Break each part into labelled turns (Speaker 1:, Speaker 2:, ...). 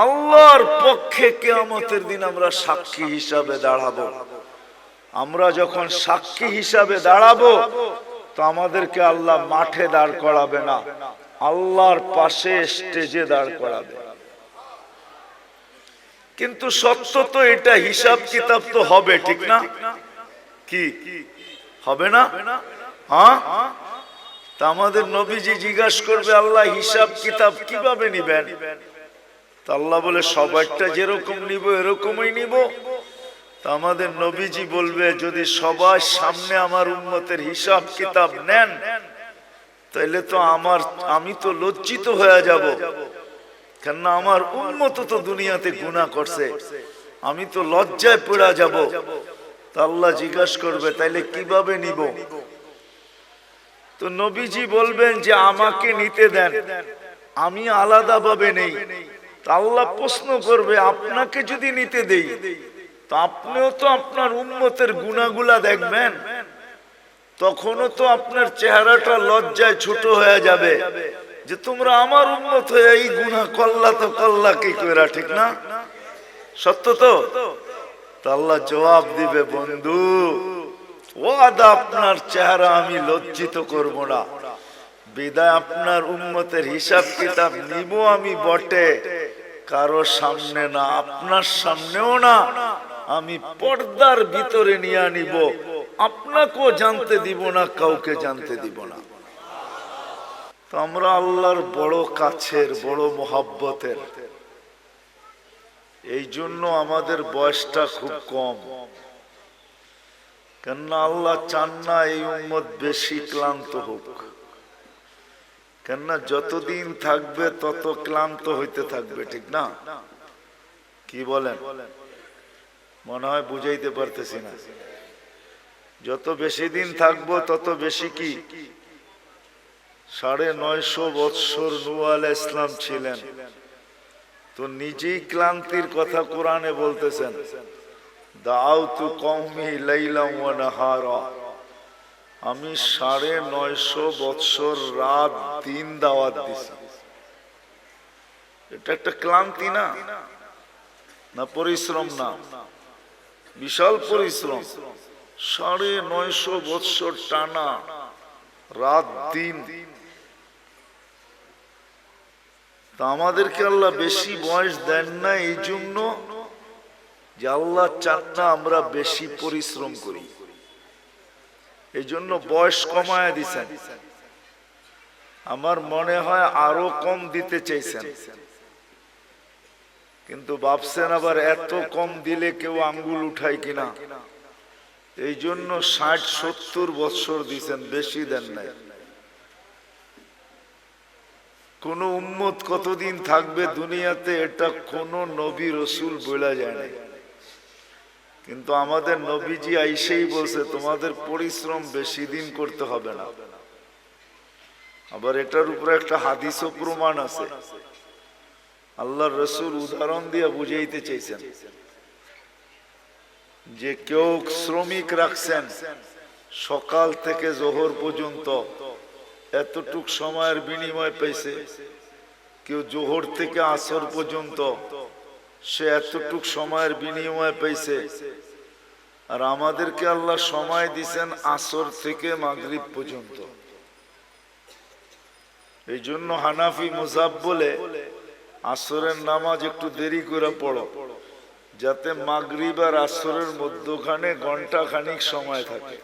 Speaker 1: আল্লাহর পক্ষে কিয়ামতের দিন আমরা সাক্ষী হিসাবে দাঁড়াবো। আমরা যখন সাক্ষী হিসাবে দাঁড়াবো তো আমাদেরকে আল্লাহ মাঠে দাঁড় করাবে না, আল্লাহর পাশে স্টেজে দাঁড় করাবে। কিন্তু সত্য তো এটা, হিসাব কিতাব তো হবে, ঠিক না? কি হবে না? হ্যাঁ, তা আমাদের নবীজি জিজ্ঞাসা করবে, আল্লাহ হিসাব কিতাব কিভাবে নিবেন? তা আল্লাহ বলে, সবাইটা যেরকম নিব এরকমই নিব। তা আমাদের নবীজি বলবে, যদি সবার সামনে আমার উম্মতের হিসাব কিতাব নেন তাহলে তো আমি তো লজ্জিত হয়ে যাব, কেননা আমার উম্মত তো দুনিয়াতে গুনাহ করছে, আমি তো লজ্জায় পড়ে যাব। তা আল্লাহ জিজ্ঞাসা করবে, তাইলে কিভাবে নিব? তো নবীজি বলবেন যে আমাকে নিতে দেন, আমি আলাদা ভাবে নেই। তা আল্লাহ প্রশ্ন করবে, আপনাকে যদি নিতে দেই তো আপনিও তো আপনার উম্মতের গুনাহগুলা দেখবেন, তখনও তো আপনার চেহারাটা লজ্জায় ছোট হয়ে যাবে যে তোমরা আমার উম্মত হয়ে এই গুনাহ করলা, তো করলা কি কইরা, ঠিক না? সত্য তো? আল্লাহ জবাব দিবে, বন্ধু ওয়াদা, আপনার চেহারা আমি লজ্জিত করব না, বিদায় আপনার উম্মতের হিসাব কিতাব নিব আমি বটে, কারো সামনে না, আপনার সামনেও না, আমি পর্দার ভিতরে নিয়ে নিব, আপনাকেও জানতে দিব না, কাউকে জানতে দিব না। তো আমরা আল্লাহর বড় কাছের, বড় মোহাব্বতের, এই জন্য আমাদের বয়সটা খুব কম, কেননা আল্লাহ চান না এই উম্মত বেশি ক্লান্ত হোক, কেননা যতদিন থাকবে তত ক্লান্ত হইতে থাকবে, ঠিক না? কি বলেন? মনে হয় বুঝাইতে পারতেছি না। যত বেশি দিন থাকবো তত বেশি কি, 950 বৎসর নূহ আলাইহিস সালাম ছিলেন, তো নিজেই ক্লান্তির কথা কোরআনে বলতেছেন, দাউতু কওমি লাইলাম ওয়া নাহারা, আমি 950 বৎসর রাত দিন দাওয়াত দিছি। এটা একটা ক্লান্তি না? না পরিশ্রম? না, বিশাল পরিশ্রম। 950 বৎসর টানা রাত দিন। তা আমাদেরকে আল্লাহ বেশি বয়স দেন না এই জন্য যে আল্লাহ চান না আমরা বেশি পরিশ্রম করি, এই জন্য বয়স কমায় দিছেন। আমার মনে হয় আরো কম দিতে চাইছেন, কিন্তু ভাবছেন আবার এত কম দিলে কেউ আঙ্গুল উঠায় কিনা, এই জন্য 60-70 বৎসর দিছেন, বেশি দেন নাই। কোন উম্মত কতদিন থাকবে দুনিয়াতে এটা কোন নবী রসুল বলা যায় না, কিন্তু আমাদের নবীজি আইসেই বলছে তোমাদের পরিশ্রম বেশি দিন করতে হবে না। আবার এটার উপরে একটা হাদিসও প্রমাণ আছে, আল্লাহর রসুল উদাহরণ দিয়ে বুঝাইতে চাইছেন যে কেউ শ্রমিক রাখছেন সকাল থেকে জোহর পর্যন্ত, এতটুক সময়ের বিনিময় পেয়েছে। কেউ জোহর থেকে আসর পর্যন্ত, সে এতটুক সময়ের বিনিময় পেয়েছে। আর আমাদেরকে আল্লাহ সময় দিছেন আসর থেকে মাগরিব পর্যন্ত। এই জন্য হানাফি মুযাব বলে আসরের নামাজ একটু দেরি করে পড়ো, যাতে মাগরিব আর আসরের মধ্যখানে ঘন্টা খানিক সময় থাকে।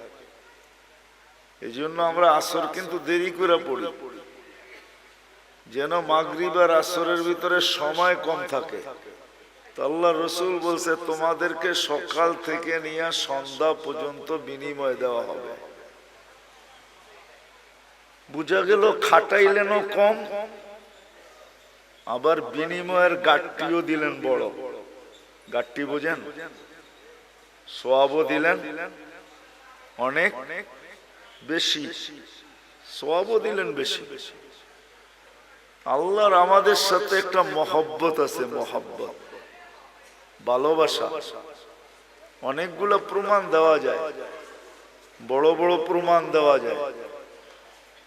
Speaker 1: এই জন্য আমরা আসর কিন্তু দেরি করে পড়ি, যেন মাগরিব আর আসরের ভিতরে সময় কম থাকে। তো আল্লাহ রসুল বলছে তোমাদেরকে সকাল থেকে নিয়ে সন্ধ্যা পর্যন্ত বিনিময় দেওয়া হবে। বুঝা গেল খাটাইলেনও কম, আবার বিনিময়ের গাট্টিও দিলেন বড়। গাট্টি বোঝেন? সওয়াবও দিলেন অনেক বেশি, সওয়াবও দিলেন বেশি। আল্লাহর আমাদের সাথে একটা মহব্বত আছে, মহব্বত, ভালোবাসা। অনেকগুলো প্রমাণ দেওয়া যায়, বড় বড় প্রমাণ দেওয়া যায়।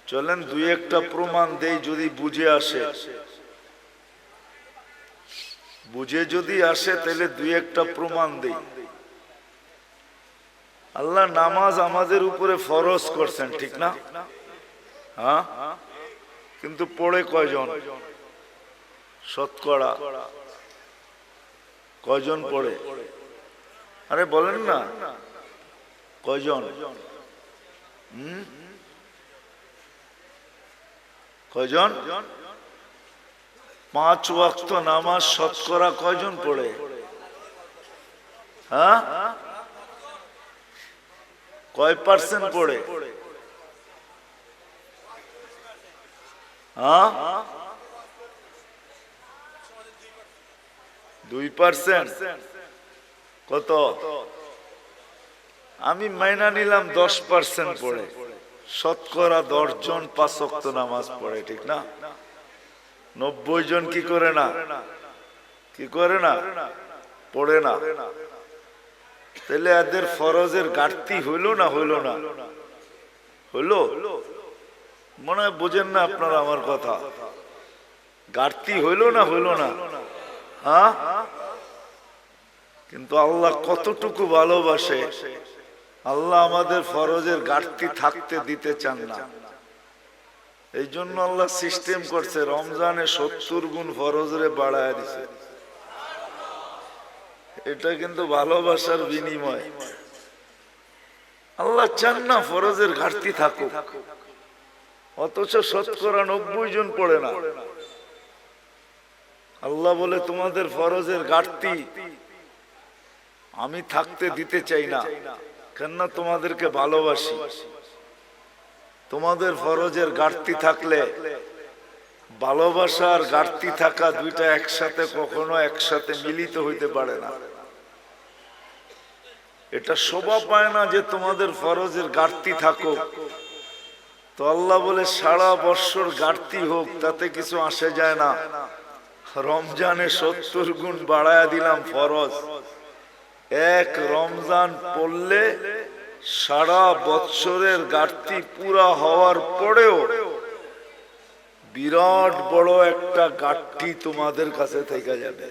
Speaker 1: চলেন দুই একটা প্রমাণ দেই, যদি বুঝে আসে। বুঝে যদি আসে তাহলে দুই একটা প্রমাণ দেই। আল্লাহ নামাজ আমাদের উপরে ফরজ করছেন, ঠিক না? হ্যাঁ, কিন্তু পড়ে কয়জন? শতকরা কয়জন পড়ে? আরে বলেন না, কয়জন? কয়জন? 5 ওয়াক্ত নামাজ শতকরা কয়জন পড়ে? হ্যাঁ, কয় পার্সেন্ট পড়ে? হ্যাঁ, 2%। কত? আমি মাইনা নিলাম 10% পড়ে। শতকরা 10 জন 5 ওয়াক্ত নামাজ পড়ে, ঠিক না? 90 জন কি করে না? কি করে না? পড়ে না। তাহলে এদের ফরজের ঘাটতি হইল না হইল না? হইল। মনে হয় বোঝেন না আপনারা আমার কথা। ঘাটতি হইল না হইল না? হ্যাঁ, কিন্তু আল্লাহ কতটুকু ভালোবাসে, আল্লাহ আমাদের ফরজের ঘাটতি থাকতে দিতে চান না। এই জন্য আল্লাহ সিস্টেম করছে, রমজানে 70 গুণ ফরজরে বাড়ায় দিছে। এটা কিন্তু ভালোবাসার বিনিময়। আল্লাহ চান না ফরজের ঘাটতি থাকুক, অথচ শতকরা 90 জন পড়ে না। আল্লাহ বলে তোমাদের ফরজের ঘাটতি আমি থাকতে দিতে চাই না, কেননা তোমাদেরকে ভালোবাসি। তোমাদের ফরজের ঘাটতি থাকলে, ভালোবাসার ঘাটতি থাকা দুইটা একসাথে কখনো একসাথে মিলিত হইতে পারে না। এটা শোভা পায় না যে তোমাদের ফরজের ঘাটতি থাকুক। তো আল্লাহ বলে সারা বছর ঘাটতি হোক, তাতে কিছু আসে যায় না। রমজানে 70 গুণ বাড়ায়া দিলাম ফরজ। এক রমজান পড়লে সারা বৎসরের ঘাটতি পুরা হওয়ার পরেও বিরাট বড় একটা ঘাটতি তোমাদের কাছে থেকে যাবে।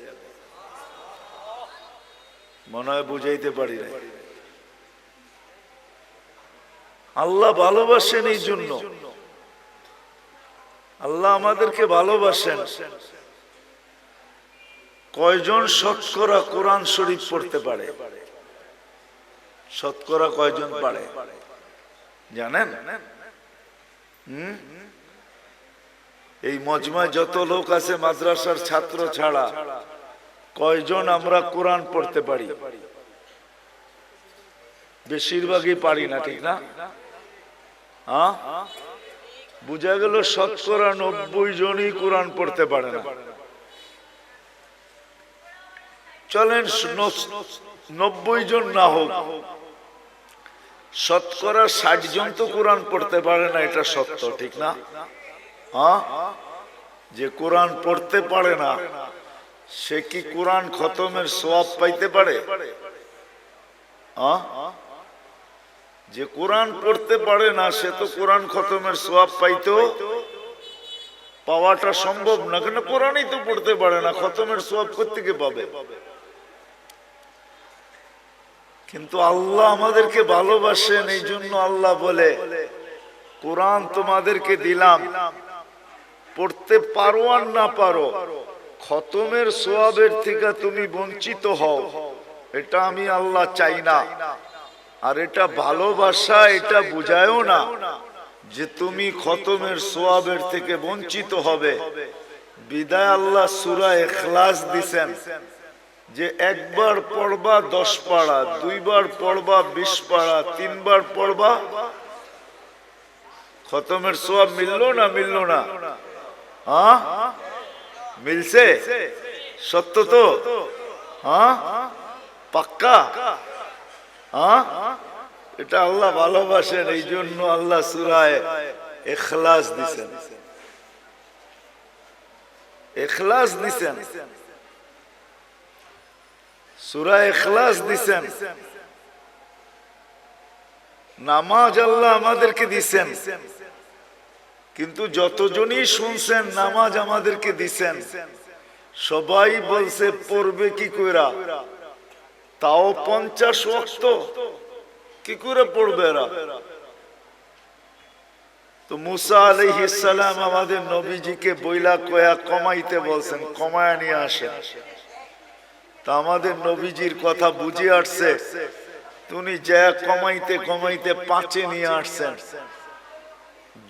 Speaker 1: মনে হয় বুঝাইতে পারি না। আল্লাহ ভালোবাসেন, এই জন্য আল্লাহ আমাদেরকে ভালোবাসেন। কয়জন শতকরা কোরআন শরীফ পড়তে পারে? শতকরা কয়জন পারে জানেন? এই মজমায় যত লোক আছে মাদ্রাসার ছাত্র ছাড়া কয়জন আমরা কোরআন পড়তে পারি? বেশিরভাগই পারি না, ঠিক না? হ্যাঁ, বুঝা গেল শতকরা 90 জনই কোরআন পড়তে পারে না। চলেন 90 জন না হোক, শতকরা 60 জন তো কোরআন পড়তে পারে না, এটা সত্য, ঠিক না? হ্যাঁ, যে কোরআন পড়তে পারে না সে কি কোরআন খতমের সওয়াব পাইতে পারে? হ্যাঁ, যে কোরআন পড়তে পারে না সে তো কোরআন খতমের সওয়াব পাওয়াটা সম্ভব না, কেন কোরআনই তো পড়তে পারে না, খতমের সওয়াব কোত্থেকে পাবে? কিন্তু আল্লাহ আমাদেরকে ভালোবাসেন, এই জন্য আল্লাহ বলে কোরআন তোমাদেরকে দিলাম, পড়তে পারো আর না পারো, খতমের সওয়াবের থেকে তুমি বঞ্চিত হও, এটা আমি আল্লাহ চাই না। আর এটা ভালোবাসা, এটা বুঝায়ও না যে তুমি খতমের সওয়াবের থেকে বঞ্চিত হবে। বিদায় আল্লাহ সূরা ইখলাস দিছেন যে একবার পড়বা 10 পারা, দুইবার পড়বা 20 পারা, তিনবার পড়বা, খতমের সওয়াব মিললো না? মিললো না? হ্যাঁ, মিলছে? সত্য তো? হ্যাঁ, পাক্কা? হ্যাঁ, এটা আল্লাহ ভালোবাসেন, এই জন্য আল্লাহ সূরা ইখলাস দিছেন। ইখলাস দিছেন, সূরা ইখলাস দিছেন। নামাজ আল্লাহ আমাদেরকে দিছেন, কিন্তু যতজনই শুনছেন নামাজ আমাদেরকে দিছেন, সবাই বলছে পড়বে কি কইরা, তাও 50 ওয়াক্ত কি করে পড়বে এরা? তো মুসা আলাইহিস সালাম আমাদের নবীজিকে বইলা কয়া কমাইতে বলছেন, কমায়া নিয়ে আসেন। তা আমাদের নবীজির কথা বুঝে আসছে, তুমি যা কমাইতে কমাইতে 5-এ নিয়ে আসছেন।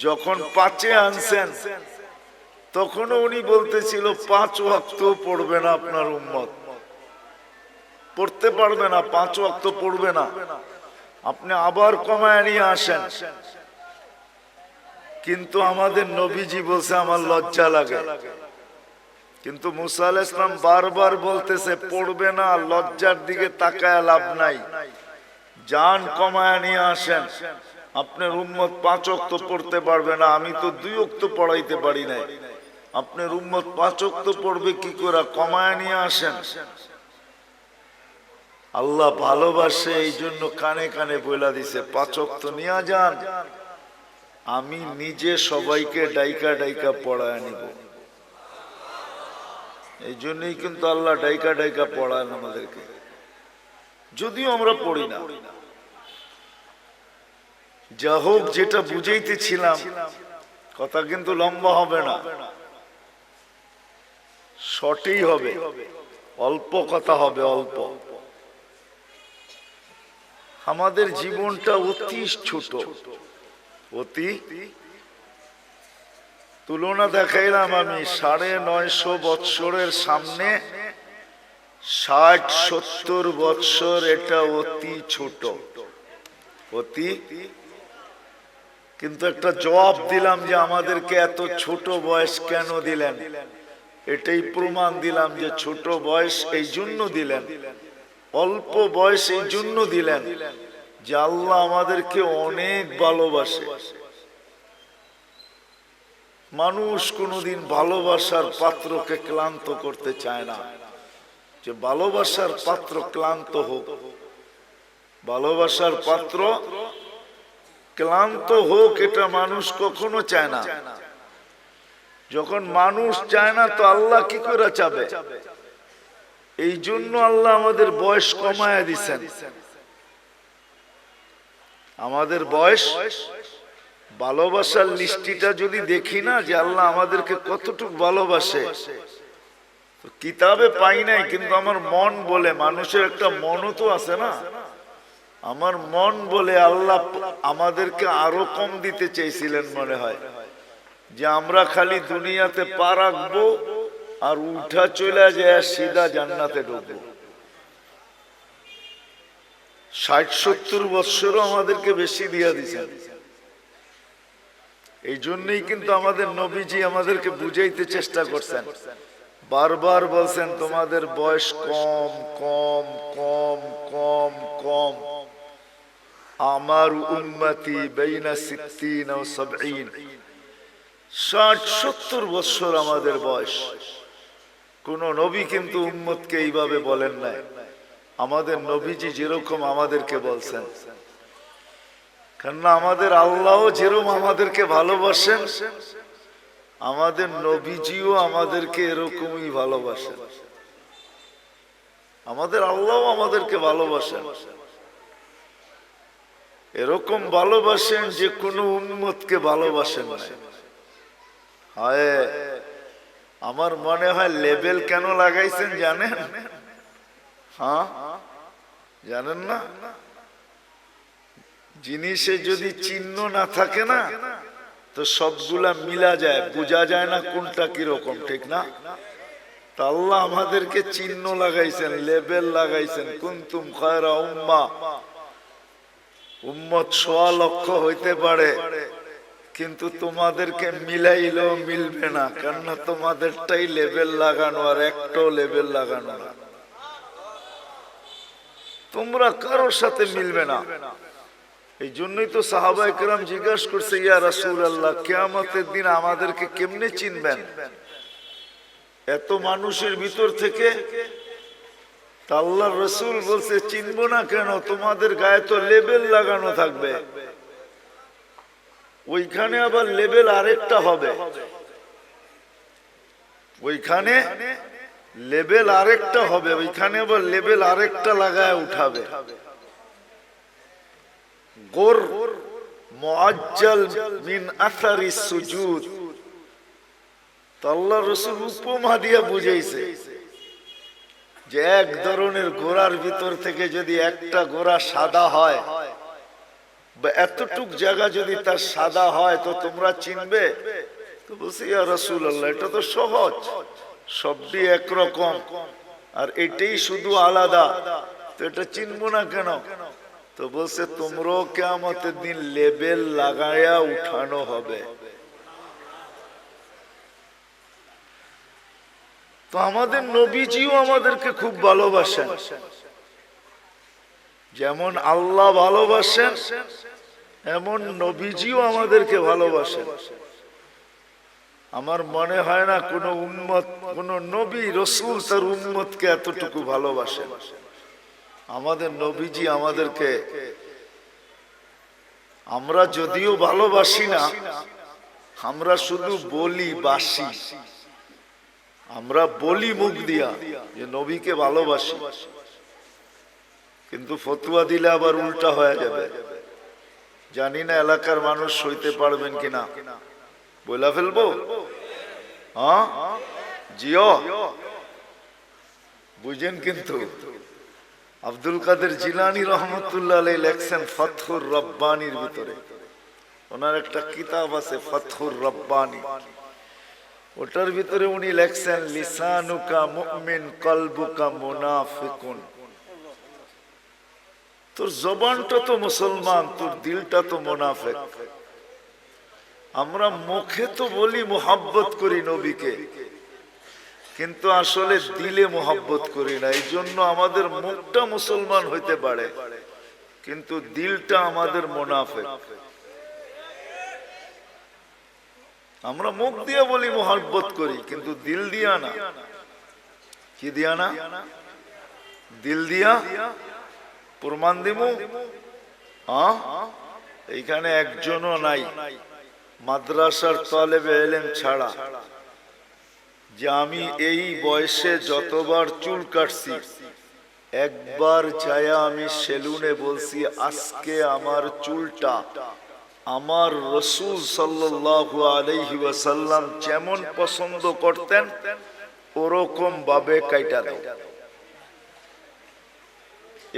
Speaker 1: যখন 5-এ আনছেন তখনও উনি বলতেছিল 5 ওয়াক্ত পড়বে না, আপনার উম্মত পড়তে পারবে না, 5 ওয়াক্ত পড়বে না, আপনি আবার কমায় নিয়ে আসেন। কিন্তু আমাদের নবীজি বলছে আমার লজ্জা লাগে। কিন্তু মুসা আলাইহিস সালাম বারবার বলতেছে পড়বে না, লজ্জার দিকে তাকায় লাভ নাই, জান কমায় নিয়ে আসেন। আপনার উম্মত 5 ওয়াক্ত পড়তে পারবে না, আমি তো 2 ওয়াক্ত পড়াইতে পারি নাই, আপনার উম্মত 5 ওয়াক্ত পড়বে কি করে, কমায় নিয়ে আসেন। আল্লাহ ভালোবাসে, এই জন্য কানে কানে বইলা দিছে 5 ওয়াক্ত নিয়ে যান, আমি নিজে সবাইকে ডাইকা ডাইকা পড়ায় নিব। এই জন্যই কিন্তু আল্লাহ ডাইকা ডাইকা পড়ায় আমাদেরকে, যদিও আমরা পড়ি না। যা হোক, যেটা বুঝাইতেছিলাম, কথা কিন্তু লম্বা হবে না, শর্টেই হবে, অল্প কথা হবে, অল্প। আমাদের জীবনটা অতি ছোট, অতি তুলনা দেখাইলাম আমি 950 বৎসরের সামনে 60-70 বৎসর, এটা অতি ছোট, অতি। কিন্তু একটা জবাব দিলাম যে আমাদেরকে এত ছোট বয়স কেন দিলেন, এটাই প্রমাণ দিলাম যে ছোট বয়স এই জন্য দিলেন, অল্প বয়স এই জন্য দিলেন যে আল্লাহ আমাদেরকে অনেক ভালোবাসে। মানুষ কোনোদিন ভালোবাসার পাত্রকে ক্লান্ত করতে চায় না, যে ভালোবাসার পাত্র ক্লান্ত হোক, ভালোবাসার পাত্র ক্লান্ত হোক, এটা মানুষ কখনো চায় না। যখন মানুষ চায় না তো আল্লাহ কি করে চাবে? এই জন্য আল্লাহ আমাদের বয়স কমায়া দিছেন। আমাদের বয়স, ভালোবাসার লিস্টিটা যদি দেখি না যে আল্লাহ আমাদেরকে কতটুকু ভালোবাসে, কিতাবে পাই নাই, কিন্তু আমার মন বলে, মানুষের একটা মনও তো আছে না, আমার মন বলে আল্লাহ আমাদেরকে আরো কম দিতে চেয়েছিলেন মনে হয়, যে আমরা খালি দুনিয়াতে পা রাখবো আর উঠা চলে যায় সিধা জান্নাতে ঢুকবো। 60-70 বৎসরও আমাদেরকে বেশি দিয়া দিয়েছেন। এই জন্যই কিন্তু আমাদের নবীজি আমাদেরকে বুঝাইতে চেষ্টা করছেন, বারবার বলছেন তোমাদের বয়স কম কম কম কম কম। আমার উম্মতি বাইনা 60 ও 70, 60-70 বৎসর আমাদের বয়স। কোন নবী কিন্তু উম্মতকে এইভাবে বলেন নাই, আমাদের নবীজি যেরকম আমাদেরকে বলছেন। কেননা আমাদের আল্লাহ যেরকম আমাদেরকে ভালোবাসেন, আমাদের নবীজিও আমাদেরকে এরকমই ভালোবাসেন। আমাদের আল্লাহ আমাদেরকে ভালোবাসেন, এরকম ভালোবাসেন যে কোনো উম্মতকে ভালোবাসেন না। হায়, আমার মনে হয় লেবেল কেন লাগাইছেন জানেন? হ্যাঁ, জানেন না? জিনিসে যদি চিহ্ন না থাকে না তো সবগুলা মিলা যায়, বোঝা যায় না কোনটা কিরকম, ঠিক না? তা আল্লাহ আমাদেরকে চিহ্ন লাগাইছেন, লেবেল লাগাইছেন, কুনতুম খায়রা উম্মাহ। উম্মত 100 লক্ষ হইতে পারে, কিন্তু তোমাদেরকে মিলাইলেও মিলবে না, কেননা তোমাদেরটাই লেবেল লাগানো আর একটাও লেবেল লাগানো না, তোমরা কারোর সাথে মিলবে না। এই জন্যই তো সাহাবায়ে কেরাম জিজ্ঞাসা করছে, ইয়া রাসূলুল্লাহ, কিয়ামতের দিন আমাদেরকে কেমনে চিনবেন এত মানুষের ভিতর থেকে? তা আল্লাহর রাসূল বলছে, চিনবো না কেন, তোমাদের গায়ে তো লেবেল লাগানো থাকবে। ওইখানে আবার লেবেল আরেকটা হবে, ওইখানে লেবেল আরেকটা হবে, ওইখানে আবার লেবেল আরেকটা লাগায় উঠাবে। গোর মুআজ্জাল মিন আসারি সুজুদ। তো আল্লাহ রাসূল উপমা দিয়া বুঝাইছে যে এক ধরনের ঘোড়ার ভিতর থেকে যদি একটা ঘোড়া সাদা হয়, বা এতটুক জায়গা যদি তার সাদা হয়, তো তোমরা চিনবে? তো বলছি, ইয়া রাসূলুল্লাহ, এটা তো সহজ, সবটি একরকম, আর এটাই শুধু আলাদা, তো এটা চিনবো না কেন? তো বলছে, তোমরাও কিয়ামতের দিন লেবেল লাগায়া উঠানো হবে। তো আমাদের নবীজিও আমাদেরকে খুব ভালোবাসেন, যেমন আল্লাহ ভালোবাসেন এমন নবীজিও আমাদেরকে ভালোবাসেন। আমার মনে হয় না কোন উম্মত, কোন নবী রাসূল তার উম্মতকে এতটুকু ভালোবাসেন। আমাদের নবীজি আমাদেরকে, আমরা যদিও ভালোবাসি না, আমরা শুধু বলি বাসি, আমরা বলি মুখ দিয়া যে নবীকে ভালোবাসি, কিন্তু ফতোয়া দিলে আবার উল্টা হয়ে যাবে। জানি না এলাকার মানুষ সইতে পারবেন কিনা, বইলা ফেলবো? হ্যাঁ, জিও বুঝেন। কিন্তু আব্দুল কাদের জিলানী রহমতুল্লাহ আলাইহি লেখছেন ফাতহুর রব্বানির ভিতরে, ওনার একটা কিতাব আছে ফাতহুর রব্বানি, ওটার ভিতরে উনি লেখছেন লিসানুকা মুমিন কলবুকা মুনাফিকুন। তোর জবানটা তো মুসলমান, তোর দিলটা তো মুনাফিক। আমরা মুখে তো বলি মুহাব্বত করি নবীকে, কিন্তু আসলে দিলে মুহাব্বত করি না। এই জন্য আমাদের মুখটা মুসলমান হইতে পারে, কিন্তু দিলটা আমাদের মুনাফিক। আমরা মুখ দিয়ে বলি মুহাব্বত করি, কিন্তু দিল দিয়া না। কি দিয়া না? দিল দিয়া। প্রমাণ দিমু? এইখানে একজনও নাই মাদ্রাসার তালেবে ইলম ছাড়া যে আমি এই বয়সে যতবার চুল কাটছি, একবার যায়া আমি সেলুনে বলছি আজকে আমার চুলটা আমার রাসূল সাল্লাল্লাহু আলাইহি ওয়াসাল্লাম যেমন পছন্দ করতেন ওরকম ভাবে কাইটা দাও।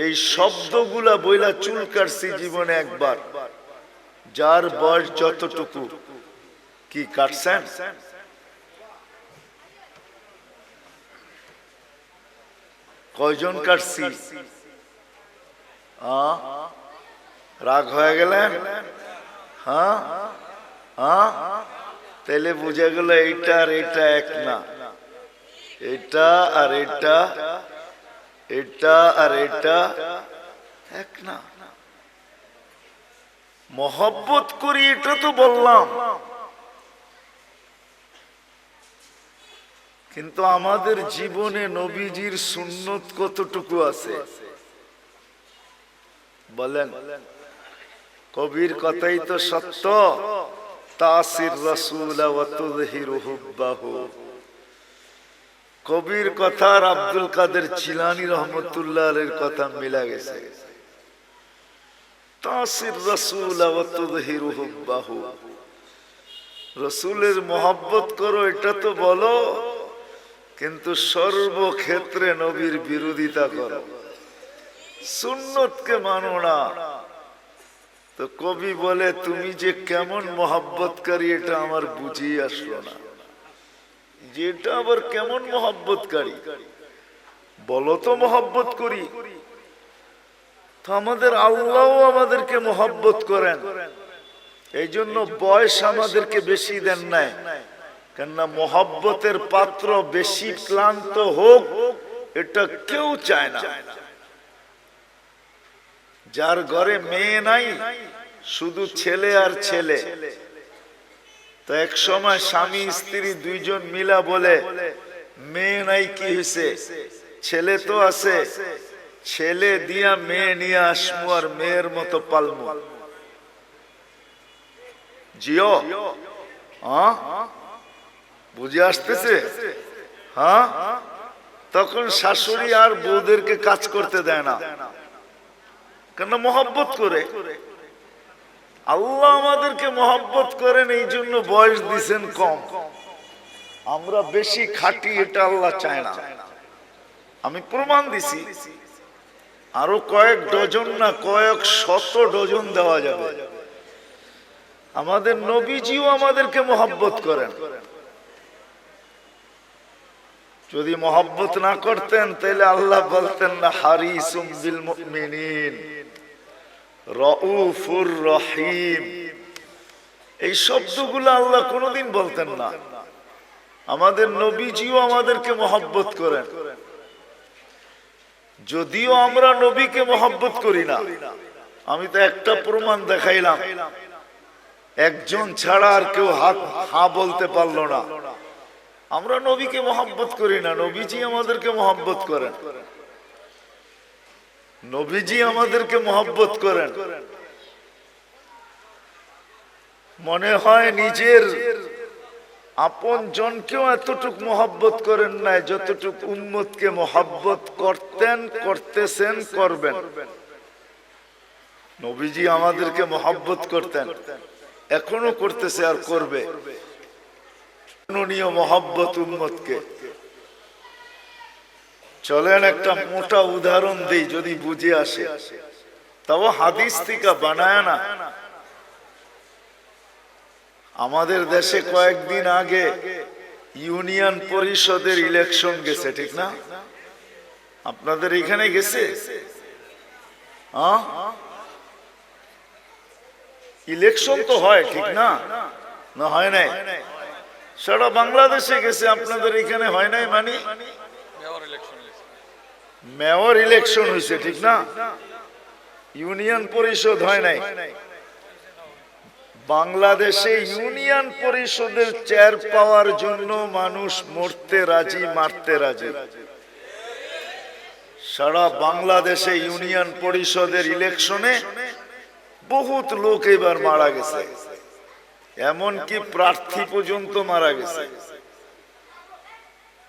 Speaker 1: এই শব্দগুলা বইলা চুল কাটছি জীবনে একবার। যার বয়স যতটুকু, কি কাটছেন? কয়জন কাটছি? রাগ হয়ে গেলেন? তাহলে বুঝে গেল এইটা আর এটা এক না, এটা আর এটা, এটা আর এটা এক না। মহব্বত করি এটা তো বললাম, কিন্তু আমাদের জীবনে নবীজির সুন্নত কতটুকু আছে বলেন? কবির কথাই তো সত্য, তাসির রাসূল ওয়া তুযহিরু হুব্বাহু। কবির কথা আর আব্দুল কাদের জিলানী রহমতুল্লাহ আলাইহির কথা মিলা গেছে। তাসির রাসূল ওয়া তুযহিরু হুব্বাহু, রাসূলের মহব্বত করো এটা তো বলো, কিন্তু সর্বক্ষেত্রে নবীর বিরোধিতা করো, সুন্নতকে মানো না। তো কবি বলে তুমি যে কেমন মহব্বতকারী এটা আমার বুঝিয়ে আসলো না। যেটা আবার কেমন মহব্বতকারী বলো তো? মহব্বত করি তো আমাদের আল্লাহ আমাদেরকে মহব্বত করেন, এই জন্য বয়স আমাদেরকে বেশি দেন নাই, কেননা মহব্বতের পাত্র বেশি ক্লান্ত হোক এটা কেউ চায় না। যার ঘরে মেয়ে নাই, শুধু ছেলে আর ছেলে, তো এক সময় স্বামী স্ত্রী দুইজন মিলা বলে মেয়ে নাই, কি হয়েছে? ছেলে তো আছে, ছেলে দিয়া মেয়ে নিয়ে আসমু আর মেয়ের মতো পালমু। জিও, বুঝে আসতেছে? তখন শাশুড়ি আর বউদেরকে কাজ করতে দেয় না, কেন? মহব্বত করে। আল্লাহ আমাদেরকে মহব্বত করেন, এই জন্য বয়স দিছেন কম। আমরা বেশি খাটি, এটা আল্লাহ চায় না। আমি প্রমাণ দিছি, আরো কয়েক ডজন না কয়েক শত ডজন দেওয়া যাবে। আমাদের নবীজিও আমাদেরকে মহব্বত করেন। যদি মহব্বত না করতেন তাহলে আল্লাহ বলতেন না হারিসুম বিল মুমিনিন রাউফুর রহিম। এই শব্দগুলো আল্লাহ কোনোদিন বলতেন না। আমাদের নবীজিও আমাদেরকে মহব্বত করেন। যদিও আমরা নবীকে মহব্বত করি না, আমি তো একটা প্রমাণ দেখাইলাম, একজন ছাড়া আর কেউ হা বলতে পারলো না। আমরা নবীকে মহব্বত করি না, নবীজি আমাদেরকে মহব্বত করেন। নবীজি আমাদেরকে মহব্বত করেন। মনে হয় নিজের আপন জনকেও এতটুক মহব্বত করেন না যতটুক উম্মতকে মহব্বত করতেন, করতেছেন, করবেন। নবীজি আমাদেরকে মহব্বত করতেন, এখনো করতেছে আর করবে। মহব্বত উম্মতকে। চলেন একটা মোটা উদাহরণ দেই, যদি বুঝে আসে। তাও হাদিস থেকে বানায় না। আমাদের দেশে কয়েকদিন আগে ইউনিয়ন পরিষদের ইলেকশন গেছে, ঠিক না? আপনাদের এখানে গেছে? ইলেকশন তো হয়, ঠিক না? না হয় নাই? সারা বাংলাদেশে গেছে, আপনাদের এখানে হয় নাই? মানে মেয়র ইলেকশন হয়েছে, ঠিক না? ইউনিয়ন পরিষদ হয় নাই। বাংলাদেশে ইউনিয়ন পরিষদের চেয়ার পাওয়ার জন্য মানুষ মরতে রাজি, মারতে রাজি। সারা বাংলাদেশে ইউনিয়ন পরিষদের ইলেকশনে বহুত লোক এবার মারা গেছে, এমনকি প্রার্থী পর্যন্ত মারা গেছে,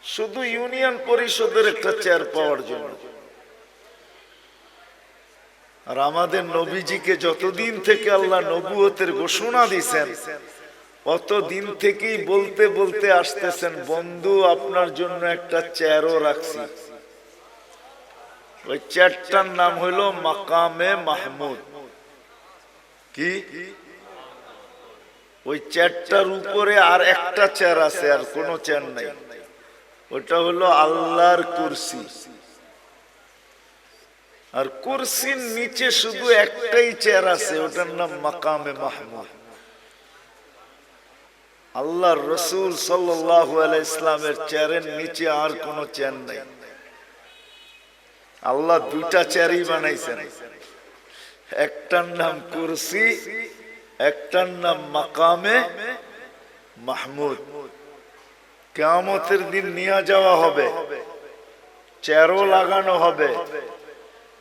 Speaker 1: শুধু ইউনিয়ন পরিষদের একটা চেয়ার পাওয়ার জন্য। আর আমাদের নবীজিকে যতদিন থেকে আল্লাহ নবুয়তের ঘোষণা দিয়েছেন, অতদিন থেকেই বলতে বলতে আসতেছেন, বন্ধু আপনার জন্য একটা চেয়ারও রাখছি। ওই চেয়ারটার নাম হইল মাকামে মাহমুদ। কি? ওই চেয়ারটার উপরে আর একটা চেয়ার আছে, আর কোনো চেয়ার নাই। ওটা হলো আল্লাহর কুরসি। আর কুরসির নিচে শুধু একটাই চেয়ার আছে, ওটার নাম মাকামে মাহমুদ। আল্লাহর রাসূল সাল্লাল্লাহু আলাইহি ইসলামের চেয়ারের নিচে আর কোনো চেয়ার নাই। আল্লাহ দুইটা চেয়ারই বানাইছেন, একটার নাম কুরসি, একটার নাম মাকামে মাহমুদ। কিয়ামতের দিন নিয়ে যাওয়া হবে, চেয়ারও লাগানো হবে।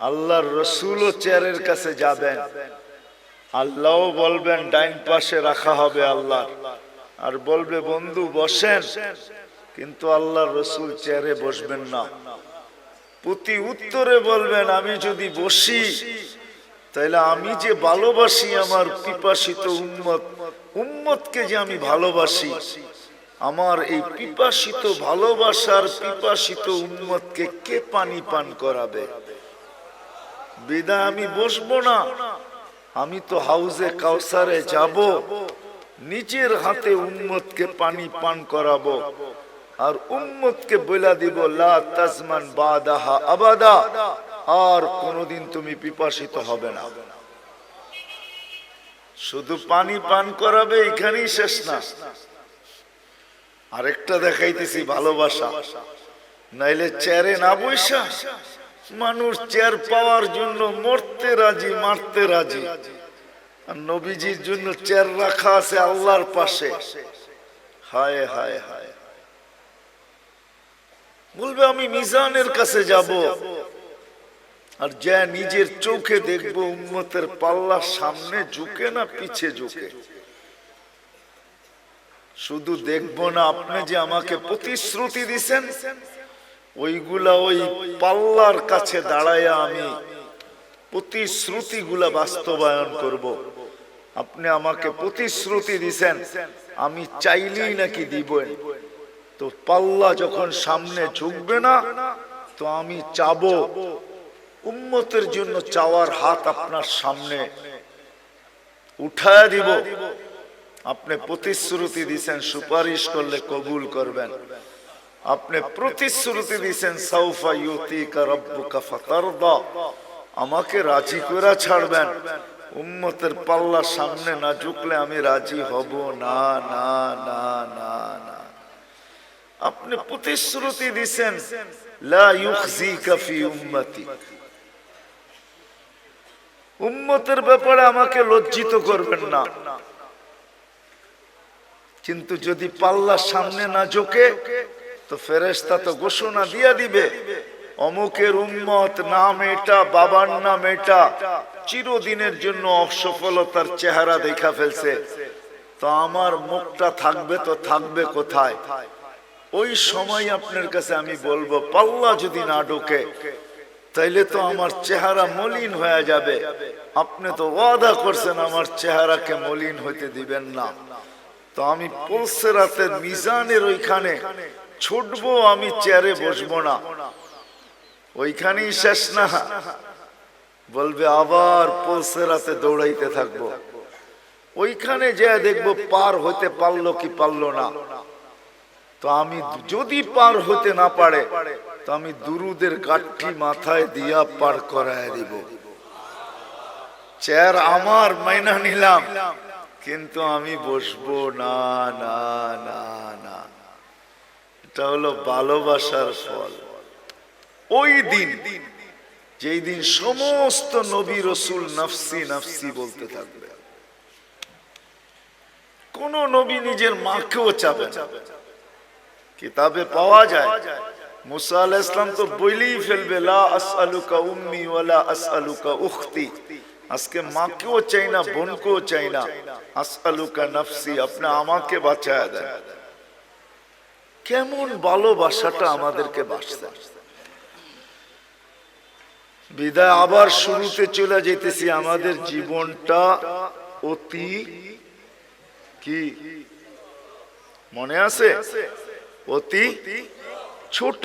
Speaker 1: আল্লাহর রাসূলও চেয়ারের কাছে যাবেন, আল্লাহও বলবেন ডাইন পাশে রাখা হবে আল্লাহ, আর বলবে বন্ধু বসেন, কিন্তু আল্লাহর রাসূল চেয়ারে বসবেন না। প্রতি উত্তরে বলবেন আমি যদি বসি তাহলে আমি যে ভালোবাসি আমার পিপাসিত উম্মতকে যে আমি ভালোবাসি, আমার এই পিপাসিত ভালোবাসার পিপাসিত উম্মতকে কে পানি পান করাবে? বিদায় আমি বসবো না। আমি তো হাউজে কাউসারে যাব, নিজের হাতে উম্মতকে পানি পান করাবো, আর উম্মতকে বলে দিব লা তাজমান বাদাহা আবাদা, আর কোনদিন তুমি পিপাসিত হবে না। শুধু পানি পান করাবে, এখানেই শেষ না। আরেকটা দেখাইতেছি ভালোবাসা। নাইলে চেয়ারে না বইসা মানুষ চেয়ার পাওয়ার জন্য মরতে রাজি, মারতে রাজি। আর নবীজির জন্য চেয়ার রাখা আছে আল্লাহর পাশে। হায় হায় হায়, বলবে আমি মিজানের কাছে যাব, আর যা নিজের চোখে দেখবো উম্মতের পাল্লা সামনে ঝুঁকে না পিছে ঝুঁকে। শুধু দেখবো না, আপনি যে আমাকে প্রতিশ্রুতি দিছেন ওইগুলা ওই পাল্লার কাছে দাঁড়ায়া আমি প্রতিশ্রুতিগুলা বাস্তবায়ন করব। আপনি আমাকে প্রতিশ্রুতি দিছেন, আমি চাইলেই নাকি দিবেন। তো পাল্লা যখন সামনে ঝুঁকবে না, তো আমি চাবো, উম্মতের জন্য চাওয়ার হাত আপনার সামনে উঠায়া দিব। আপনি প্রতিশ্রুতি দিছেন সুপারিশ করলে কবুল করবেন। আপনি প্রতিশ্রুতি দিছেন সাউফা ইউতিকা রাব্বুকা ফাতারদা, আমাকে রাজি করে ছাড়বেন। উম্মতের পাল্লা সামনে না ঝুঁকলে আমি রাজি হব না, না, না, না, না। আপনি প্রতিশ্রুতি দিছেন লা ইউখজিকা ফি উম্মতি, উম্মতের ব্যাপারে আমাকে লজ্জিত করবেন না। কিন্তু যদি পাল্লার সামনে না ঝুঁকে, তো ফেরেশতা তো ঘোষণা দিয়ে দিবে, অমুকের উম্মত নাম এটা, বাবার নাম এটা, চিরদিনের জন্য অসফলতার চেহারা দেখা ফেলছে। তো আমার মুখটা থাকবে তো থাকবে কোথায়? ওই সময় আপনার কাছে আমি বলবো, পাল্লা যদি না ঢোকে তাইলে তো আমার চেহারা মলিন হয়ে যাবে। আপনি তো ওয়াদা করছেন আমার চেহারাকে মলিন হইতে দিবেন না। তো আমি পুলসিরাতের মিজানের ওইখানে ছুটবো, আমি চেয়ারে বসবো না, ওইখানেই শেষ না, বলবে আবার পুলসিরাতে দৌড়াইতে থাকবো। ওইখানে যে দেখবো পার হইতে পারলো কি পারলো না। তো আমি যদি পার হতে না পারে, তো আমি দুরুদের গাঠি মাথায় দিয়া পার করায় দিব। চেয়ার আমার মাইনা নিলাম, কিন্তু আমি বসবো না, না, না, না। এটা হলো ভালোবাসার ফল। ওই দিন, যেই দিন সমস্ত নবী রাসূল নফসি নফসি বলতে থাকবে, কোন নবী নিজের মাকেও চাবে না। কিতাবে পাওয়া যায় মুসা আলাইহিস সালাম তো বলেই ফেলবে, লা আসআলুকা উম্মি ওয়ালা আসআলুকা উখতি, আজকে মাকেও চাই না, বোনকেও চাই না, আসআলুকা নফসি, আপনি আমাকে বাঁচায় দেন। কেমন ভালোবাসাটা আমাদেরকে বাঁচতে। বিদায় আবার শুরুতে চলে যেতেছি। আমাদের জীবনটা অতি কি মনে আছে? অতি ছোট।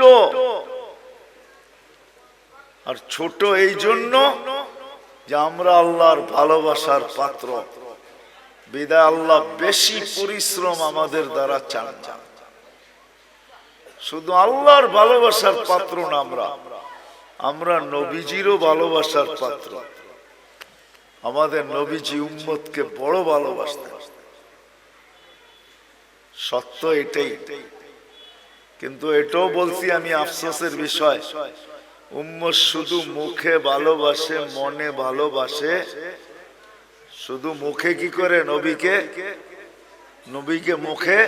Speaker 1: আর ছোট এই জন্য যে আমরা আল্লাহর ভালোবাসার পাত্র। বিদায় আল্লাহ বেশি পরিশ্রম আমাদের দ্বারা চান না। শুধু আল্লাহর ভালোবাসার পাত্র না, আমরা নবীজিরও ভালোবাসার পাত্র। আমাদের নবীজি উম্মতকে বড় ভালোবাসতেন, সত্য এটাই। কিন্তু এটাও বলছি আমি, আফসোসের বিষয়, উম্মত শুধু মুখে ভালোবাসে, মনে ভালোবাসে। শুধু মুখে কি করে? নবীকে মুখে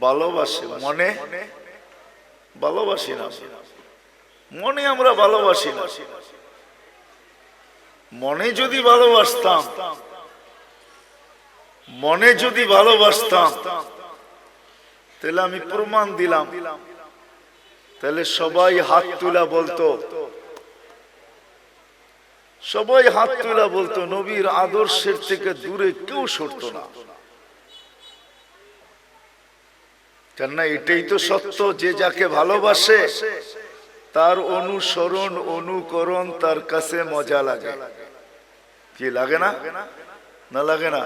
Speaker 1: ভালোবাসে, মনে ভালোবাসি না। মনে আমরা ভালোবাসি না। মনে যদি ভালোবাসতাম, তাহলে আমি প্রমাণ দিলাম, তাহলে সবাই হাত তুলা বলতো, নবীর আদর্শের থেকে দূরে কেউ সরত না। কেননা এটাই তো সত্য, যে যাকে ভালোবাসে তার অনুসরণ অনুকরণ তার কাছে মজা লাগে। কি লাগে না? না লাগে না?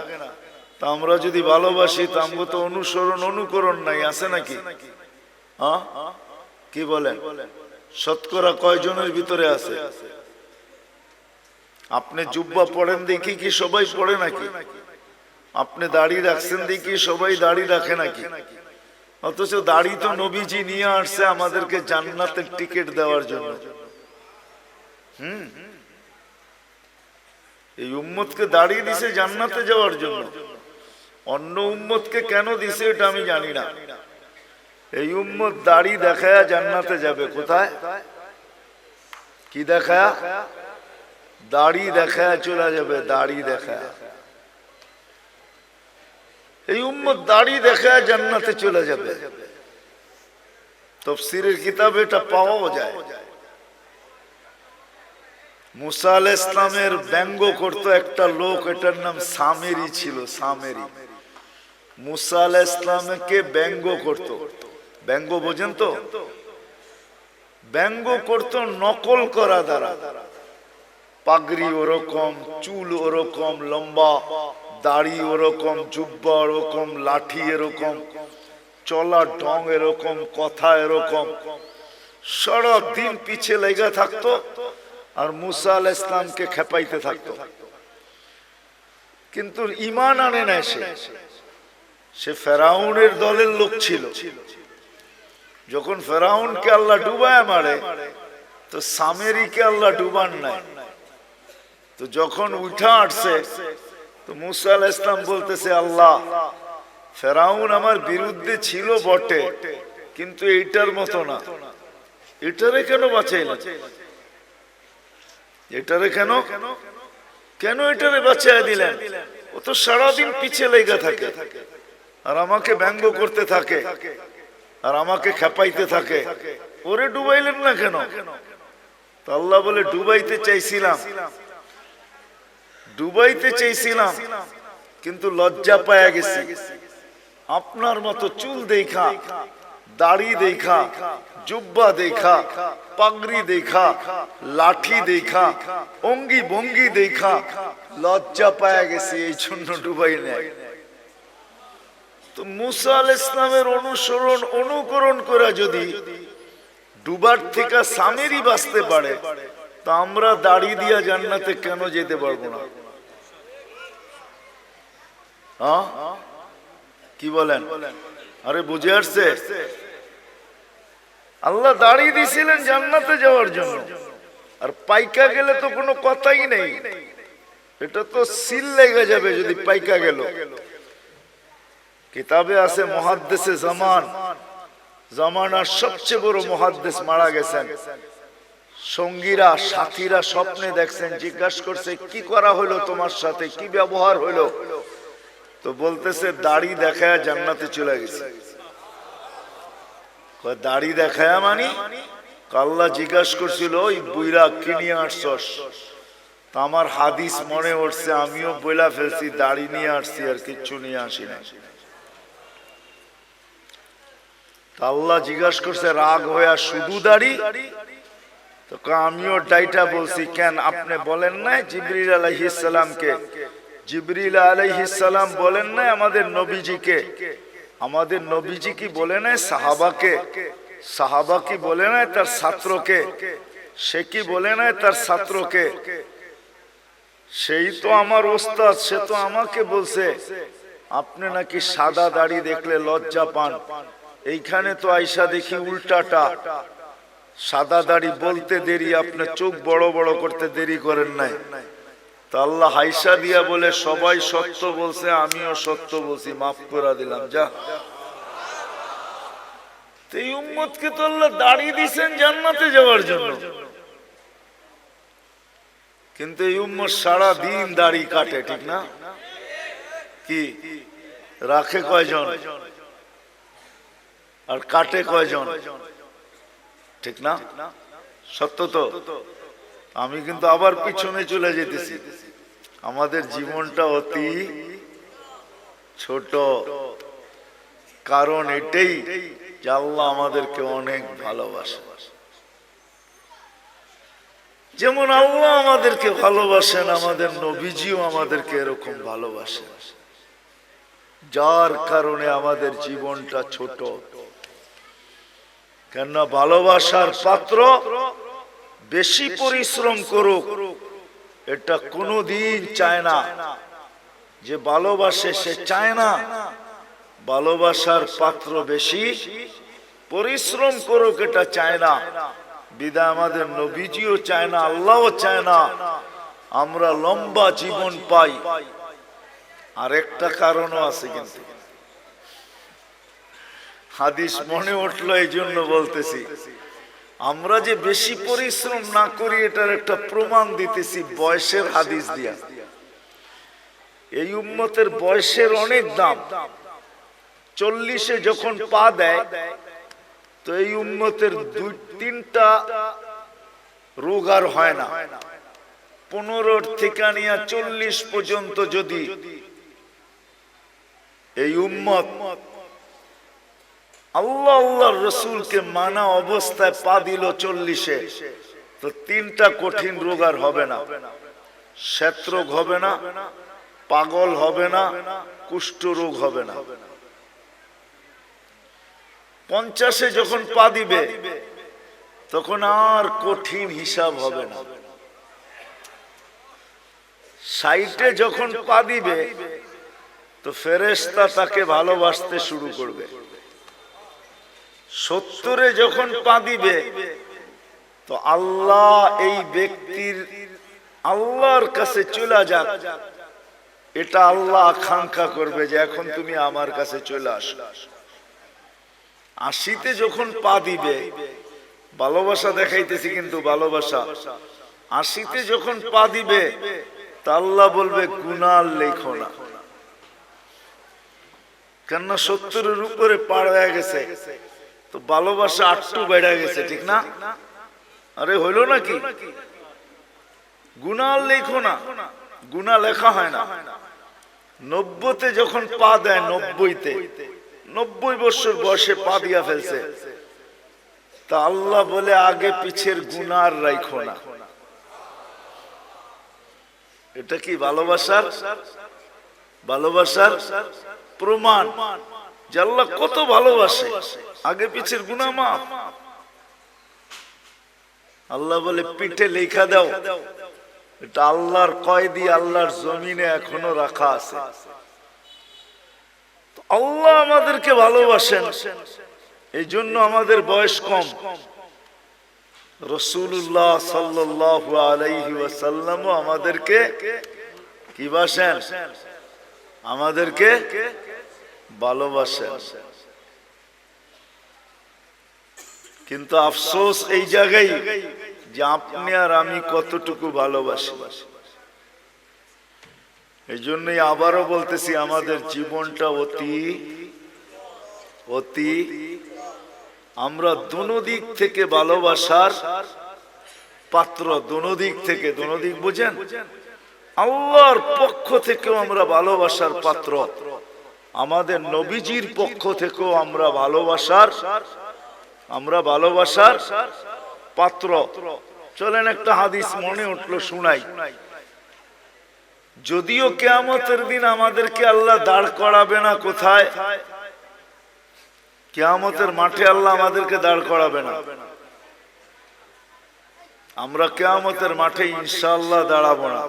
Speaker 1: তা আমরা যদি ভালোবাসি, তা আমরা তো অনুসরণ অনুকরণ নাই, আছে নাকি? কি বলেন? শতকরা কয়জনের ভিতরে আছে? আপনি জুব্বা পড়েন দেখি কি সবাই পড়ে নাকি? আপনি দাড়ি রাখছেন দেখি সবাই দাড়ি রাখে নাকি? অথচ দাড়ি তো নবীজি নিয়ে আসছে আমাদেরকে জান্নাতের টিকিট দেওয়ার জন্য। এই উম্মতকে দাড়ি দিছে জান্নাতে যাওয়ার জন্য। অন্য উম্মতকে কেন দিছে এটা আমি জানি না। এই উম্মত দাড়ি দেখায়া জান্নাতে যাবে। কোথায়? কি দেখায়া? দাড়ি দেখায়া চলে যাবে। দাড়ি দেখায়া এই উম্মত দাড়ি দেখায়া জান্নাতে চলে যাবে। তাফসীরের কিতাবে এটা পাওয়াও যায়। মুসা আলাইহিস সালামের ব্যঙ্গ করত একটা লোক, এটার নাম সামেরি ছিল। সামেরি মুসা আলাইহিস সালামকে ব্যঙ্গ করত। ব্যঙ্গ বোঝেন তো? ব্যঙ্গ করত নকল করা দ্বারা। পাগড়ি ওরকম, চুল ওরকম লম্বা, দাড়ি ওরকম, জুব্বা ওরকম, লাঠি এরকম, চলার ঢং এরকম, কথা এরকম, সারা দিন পিছে লেগে থাকতো আর মুসা আলাইহিস সালামকে খেপাইতে থাকতো। কিন্তু ঈমান আনে না। সে ফেরাউনের দলের লোক ছিল। যখন ফেরাউনকে আল্লাহ ডুবায় মারে, তো সামেরিকে আল্লাহ ডুবান নাই। তো যখন উঠা আসছে, তো মুসা আলাইহিস সালাম বলতেছে, আল্লাহ, ফেরাউন আমার বিরুদ্ধে ছিল বটে, কিন্তু এইটার মতো না। এটারে কেন বাঁচাইলেন? এটারে কেন এটারে বাঁচাইয়া দিলেন? ও তো সারাদিন পিছে লেগে থাকে আর আমাকে ব্যঙ্গ করতে থাকে আর আমাকে খেপাইতে থাকে। ওরে ডুবাইলেন না কেন? তো আল্লাহ বলে, ডুবাইতে চাইছিলাম, কিন্তু লজ্জা পায়া গেছি। আপনার মতো চুল দেখা, দাড়ি দেখা, জুব্বা দেখা, পাগড়ি দেখা, লাঠি দেখা, অঙ্গি ভঙ্গি দেখা লজ্জা পায়া গেছি, এই জন্য ডুবাই নাই। তো মুসা আলাইহিস সালামের অনুকরণ করে যদি ডুবার থেকে সামেরি বাঁচতে পারে, তা আমরা দাড়ি দিয়া জান্নাতে কেন যেতে পারবো না? কি বলেন? আরে বুঝে আসছে? আল্লাহ দাড়ি দিয়েছিলেন জান্নাতে যাওয়ার জন্য, আর পাইকা গেলে তো কোনো কথাই নেই। এটা তো সিল লেগে যাবে যদি পাইকা গেল। কিতাবে আছে মুহাদ্দিসে জামানার সবচেয়ে বড় মুহাদ্দিস মারা গেছেন। সঙ্গীরা, সাথীরা স্বপ্নে দেখছেন, জিজ্ঞাসা করছে, কি করা হলো তোমার সাথে, কি ব্যবহার হলো? তো বলতেছে, দাড়ি দেখায় জান্নাতে চলে গেছে। দাড়ি দেখায় মানি? আল্লাহ জিজ্ঞাসা করছিল, ওই বুইরা কি নিয়ে আসছস? তা আমার হাদিস মনে উঠছে, আমিও বইলা ফেলছি, দাড়ি নিয়ে আসছি আর কিচ্ছু নিয়ে আসি না। আল্লাহ জিজ্ঞাসা করছে রাগ হইয়া, শুধু দাড়ি? তো আমিও ডাইটা বলছি, কেন আপনি বলেন নাই জিবরিল আলাইহিস সালামকে? জিবরিল আলাইহিস সালাম বলেন নাই আমাদের নবীজিকে? আমাদের নবীজি কি বলে নাই সাহাবাকে? সাহাবা কি বলে নাই তার ছাত্রকে? সে কি বলে নাই তার ছাত্রকে? সেই তো আমার ওস্তাদ, সে তো আমাকে বলছে আপনি নাকি সাদা দাড়ি দেখলে লজ্জা পান। এইখানে তো আইসা দেখি উল্টাটা, সাদা দাড়ি বলতে দেরি, আপনি চোখ বড় বড় করতে দেরি করেন নাই। তা আল্লাহ হাইসা দিয়া বলে, সবাই সত্য বলছে, আমিও সত্য বলছি, মাফ করে দিলাম, যা। এই উম্মতকে তো আল্লাহ দাড়ি দিয়েছেন জান্নাতে যাওয়ার জন্য, কিন্তু এই উম্মত সারা দিন দাড়ি কাটে, ঠিক না? কি রাখে কয়জন আর কাটে কয়জন? ঠিক না? সত্য তো? আমি কিন্তু আবার পিছনে চলে যেতেছি। আমাদের জীবনটা অতি ছোট, কারণ এটাই যে আল্লাহ আমাদেরকে অনেক ভালোবাসে। যেমন আল্লাহ আমাদেরকে ভালোবাসেন, আমাদের নবীজিও আমাদেরকে এরকম ভালোবাসেন, যার কারণে আমাদের জীবনটা ছোট। কেন ভালোবাসার পাত্র বেশি পরিশ্রম করুক, এটা কোনোদিন চায় না। যে ভালোবাসে সে চায় না ভালোবাসার পাত্র বেশি পরিশ্রম করুক, এটা চায় না। বিদায় আমাদের নবীজিও চায় না, আল্লাহও চায় না আমরা লম্বা জীবন পাই। আর একটা কারণও আছে, কিন্তু হাদিস মনে উঠলো এই জন্য বলতেছি। আমরা যে বেশি পরিশ্রম না করি এটার একটা প্রমাণ দিতেছি বয়সের হাদিস দিয়া। এই উম্মতের বয়সের অনেক দাম। 40-এ যখন পা দেয় তো এই উম্মতের 2-3টা রোগ আর হয় না। 15 থেকে নিয়ে 40 পর্যন্ত যদি এই উম্মত আল্লাহ আল্লাহর রাসূলকে মানা অবস্থায় পা দিল 40-এ, তো 3টা কঠিন রোগ আর হবে না। শ্বেত রোগ হবে না, পাগল হবে না, কুষ্ঠ রোগ হবে না। 50-এ যখন পা দিবে তখন আর কঠিন হিসাব হবে না। 60-এ যখন পা দিবে তো ফেরেশতা তাকে ভালোবাসতে শুরু করবে। 70-এ যখন পা দিবে তো আল্লাহ এই ব্যক্তির আল্লাহর কাছে চলে যাক, এটা আল্লাহ আকাঙ্ক্ষা করবে যে এখন তুমি আমার কাছে চলে আসো। 80-তে যখন পা দিবে, ভালোবাসা দেখাইতেছি কিন্তু ভালোবাসা, 80-তে যখন পা দিবে তা আল্লাহ বলবে গুনাহ লেখো না, কেননা 70-এর উপরে পার হয়ে গেছে, তো ভালোবাসা আটটু বেড়ে গেছে, ঠিক না? আরে হইল নাকি? গুনাহ লেখো না, গুনাহ লেখা হয় না। 90-তে যখন পা দেয়, 90 বছর বয়সে পা দিয়া ফেলছে, তা আল্লাহ বলে আগে পিছের গুনাহ রাখো না। এটা কি ভালোবাসার প্রমাণ যে আল্লাহ কত ভালোবাসে, আগে পিছের গুনাহ মাফ। আল্লাহ বলে পিঠে লেখা দাও, এটা আল্লাহর কয়েদি আল্লাহর জমিনে এখনো রাখা আছে। আল্লাহ আমাদেরকে ভালোবাসেন, এই জন্য আমাদের বয়স কম। রাসূলুল্লাহ সাল্লাল্লাহু আলাইহি ওয়াসাল্লাম আমাদেরকে কি বাসেন? আমাদেরকে ভালোবাসেন। কিন্তু আফসোস এই জায়গায় যে আপনি আর আমি কতটুকু ভালোবাসি। এই জন্যই আবারও বলতেছি, আমাদের জীবনটা অতি আমরা দোনো দিক থেকে ভালোবাসার পাত্র। দোনো দিক থেকে, দোনো দিক বুঝেন? আল্লাহর পক্ষ থেকেও আমরা ভালোবাসার পাত্র, আমাদের নবীজির পক্ষ থেকেও আমরা ভালোবাসার পাত্র। চলেন একটা হাদিস মনে উঠলো, শুনাই। যদিও কিয়ামতের দিন আমাদেরকে আল্লাহ দাঁড় করাবে না, কোথায়? কিয়ামতের মাঠে আল্লাহ আমাদেরকে দাঁড় করাবে না। আমরা কিয়ামতের মাঠে ইনশাআল্লাহ দাঁড়াবো না।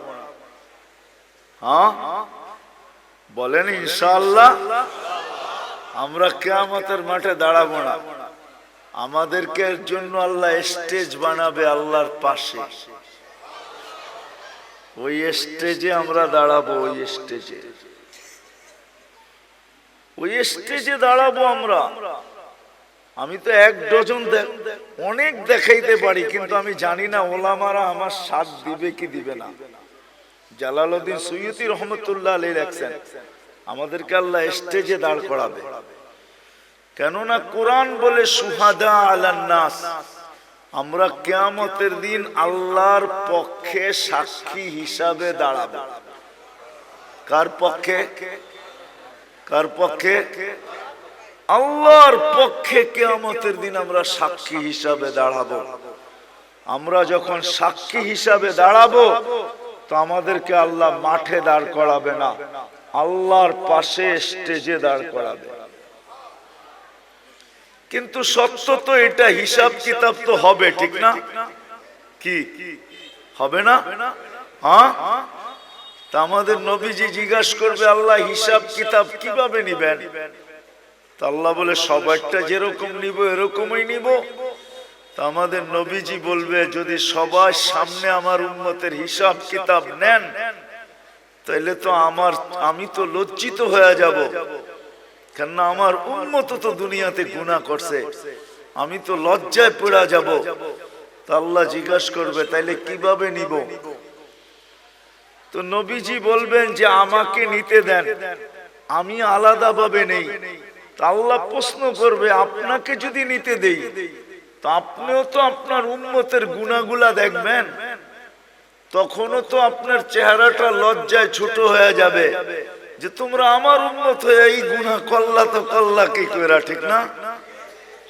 Speaker 1: হ্যাঁ বলেন ইনশাআল্লাহ। আমরা কিয়ামতের মাঠে দাঁড়াবো না। আমাদেরকে জন্য আল্লাহ স্টেজ বানাবে আল্লাহর পাশে, ওই স্টেজে আমরা দাঁড়াবো। ওই স্টেজে দাঁড়াবো আমরা। আমি তো 1 ডজন অনেক দেখাইতে পারি, কিন্তু আমি জানি না ওলামারা আমার সাথ দিবে কি দিবে না। জালালউদ্দিন সুয়ুতী রহমতুল্লাহ আলাইহি লেখছেন, আমাদেরকে আল্লাহ স্টেজে দাঁড় করাবে। কেননা কোরআন বলে সুহাদা আলান নাস, আমরা কিয়ামতের দিন আল্লাহর পক্ষে সাক্ষী হিসাবে দাঁড়াবো। কার পক্ষে? আল্লাহর পক্ষে কিয়ামতের দিন আমরা সাক্ষী হিসাবে দাঁড়াবো। আমরা যখন সাক্ষী হিসাবে দাঁড়াবো তো আমাদেরকে আল্লাহ মাঠে দাঁড় করাবে না, আল্লাহর পাশে স্টেজে দাঁড় করাবে। কিন্তু সত্য তো এটা, হিসাব কিতাব তো হবে, ঠিক না? কি হবে না? হ্যাঁ, তা আমাদের নবীজি জিজ্ঞাসা করবে আল্লাহ হিসাব কিতাব কিভাবে নিবেন? তা আল্লাহ বলে সবাইটা যেরকম নিব এরকমই নিব। তা আমাদের নবীজি বলবে যদি সবার সামনে আমার উম্মতের হিসাব কিতাব নেন তাহলে তো আমি তো লজ্জিত হয়ে যাব, কেননা আমার উম্মত তো দুনিয়াতে গুনাহ করছে, আমি তো লজ্জায় পড়ে যাব। তা আল্লাহ জিজ্ঞাসা করবে তাইলে কিভাবে নিব? তো নবীজি বলবেন যে আমাকে নিতে দেন, আমি আলাদা ভাবে নেই। তা আল্লাহ প্রশ্ন করবে, আপনাকে যদি নিতে দেই তো আপনিও তো আপনার উম্মতের গুনাহগুলা দেখবেন, তখনও তো আপনার চেহারাটা লজ্জায় ছোট হয়ে যাবে যে তোমরা আমার উম্মত হয়ে এই গুনাহ করলা, তো করলা কি কইরা, ঠিক না?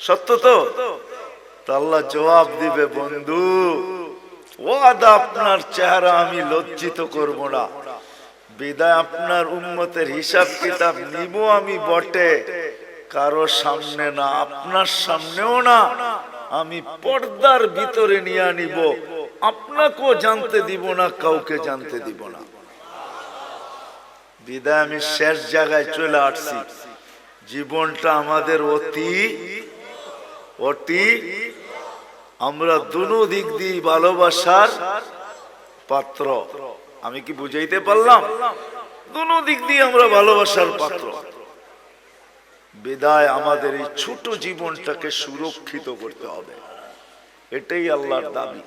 Speaker 1: সত্য তো? আল্লাহ জবাব দিবে, বন্ধু ওয়াদা আপনার চেহারা আমি লজ্জিত করব না, বিদায় আপনার উম্মতের হিসাব কিতাব নিব আমি বটে, কারো সামনে না, আপনার সামনেও না, আমি পর্দার ভিতরে নিয়ে নিব, আপনাকেও জানতে দিব না, কাউকে জানতে দিব না। বিদায় আমি শেষ জায়গায় চলে আসছি। জীবনটা আমাদের অতি আমরা দুনো দিক দিয়ে ভালোবাসার পাত্র। আমি কি বুঝাইতে পারলাম? দুনো দিক দিয়ে আমরা ভালোবাসার পাত্র। বিদায় আমাদের এই ছোট জীবনটাকে সুরক্ষিত করতে হবে, এটাই আল্লাহর দাবি।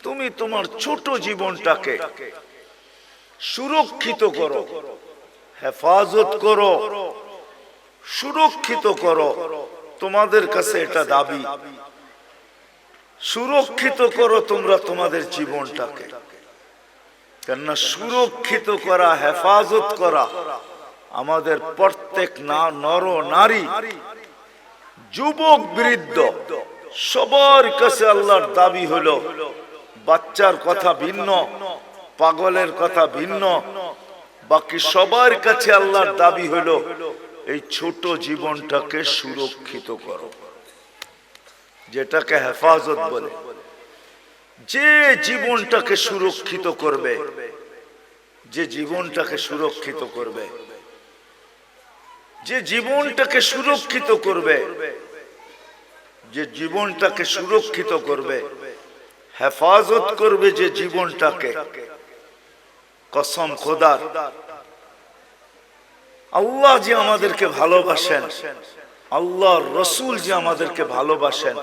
Speaker 1: তুমি তোমার ছোট জীবনটাকে সুরক্ষিত করো, হেফাজত করো, সুরক্ষিত করো, তোমাদের কাছে এটা দাবি। সুরক্ষিত করো তোমরা তোমাদের জীবনটাকে, কেননা সুরক্ষিত করা, হেফাজত করা আমাদের প্রত্যেক নর নারী, যুবক বৃদ্ধ সবার কাছে আল্লাহর দাবি হলো। বাচ্চার কথা ভিন্ন, পাগলের কথা ভিন্ন, বাকি সবার কাছে আল্লাহর দাবি হলো এই ছোট জীবনটাকে সুরক্ষিত করো, যেটাকে হেফাজত বলে। যে জীবনটাকে সুরক্ষিত করবে, যে জীবনটাকে সুরক্ষিত করবে, যে জীবনটাকে সুরক্ষিত করবে, যে জীবনটাকে সুরক্ষিত করবে, হেফাজত করবে যে জীবনটাকে, কসম খোদার, আল্লাহ যে আমাদেরকে ভালোবাসেন, আল্লাহর রসুল যে আমাদেরকে ভালোবাসেন,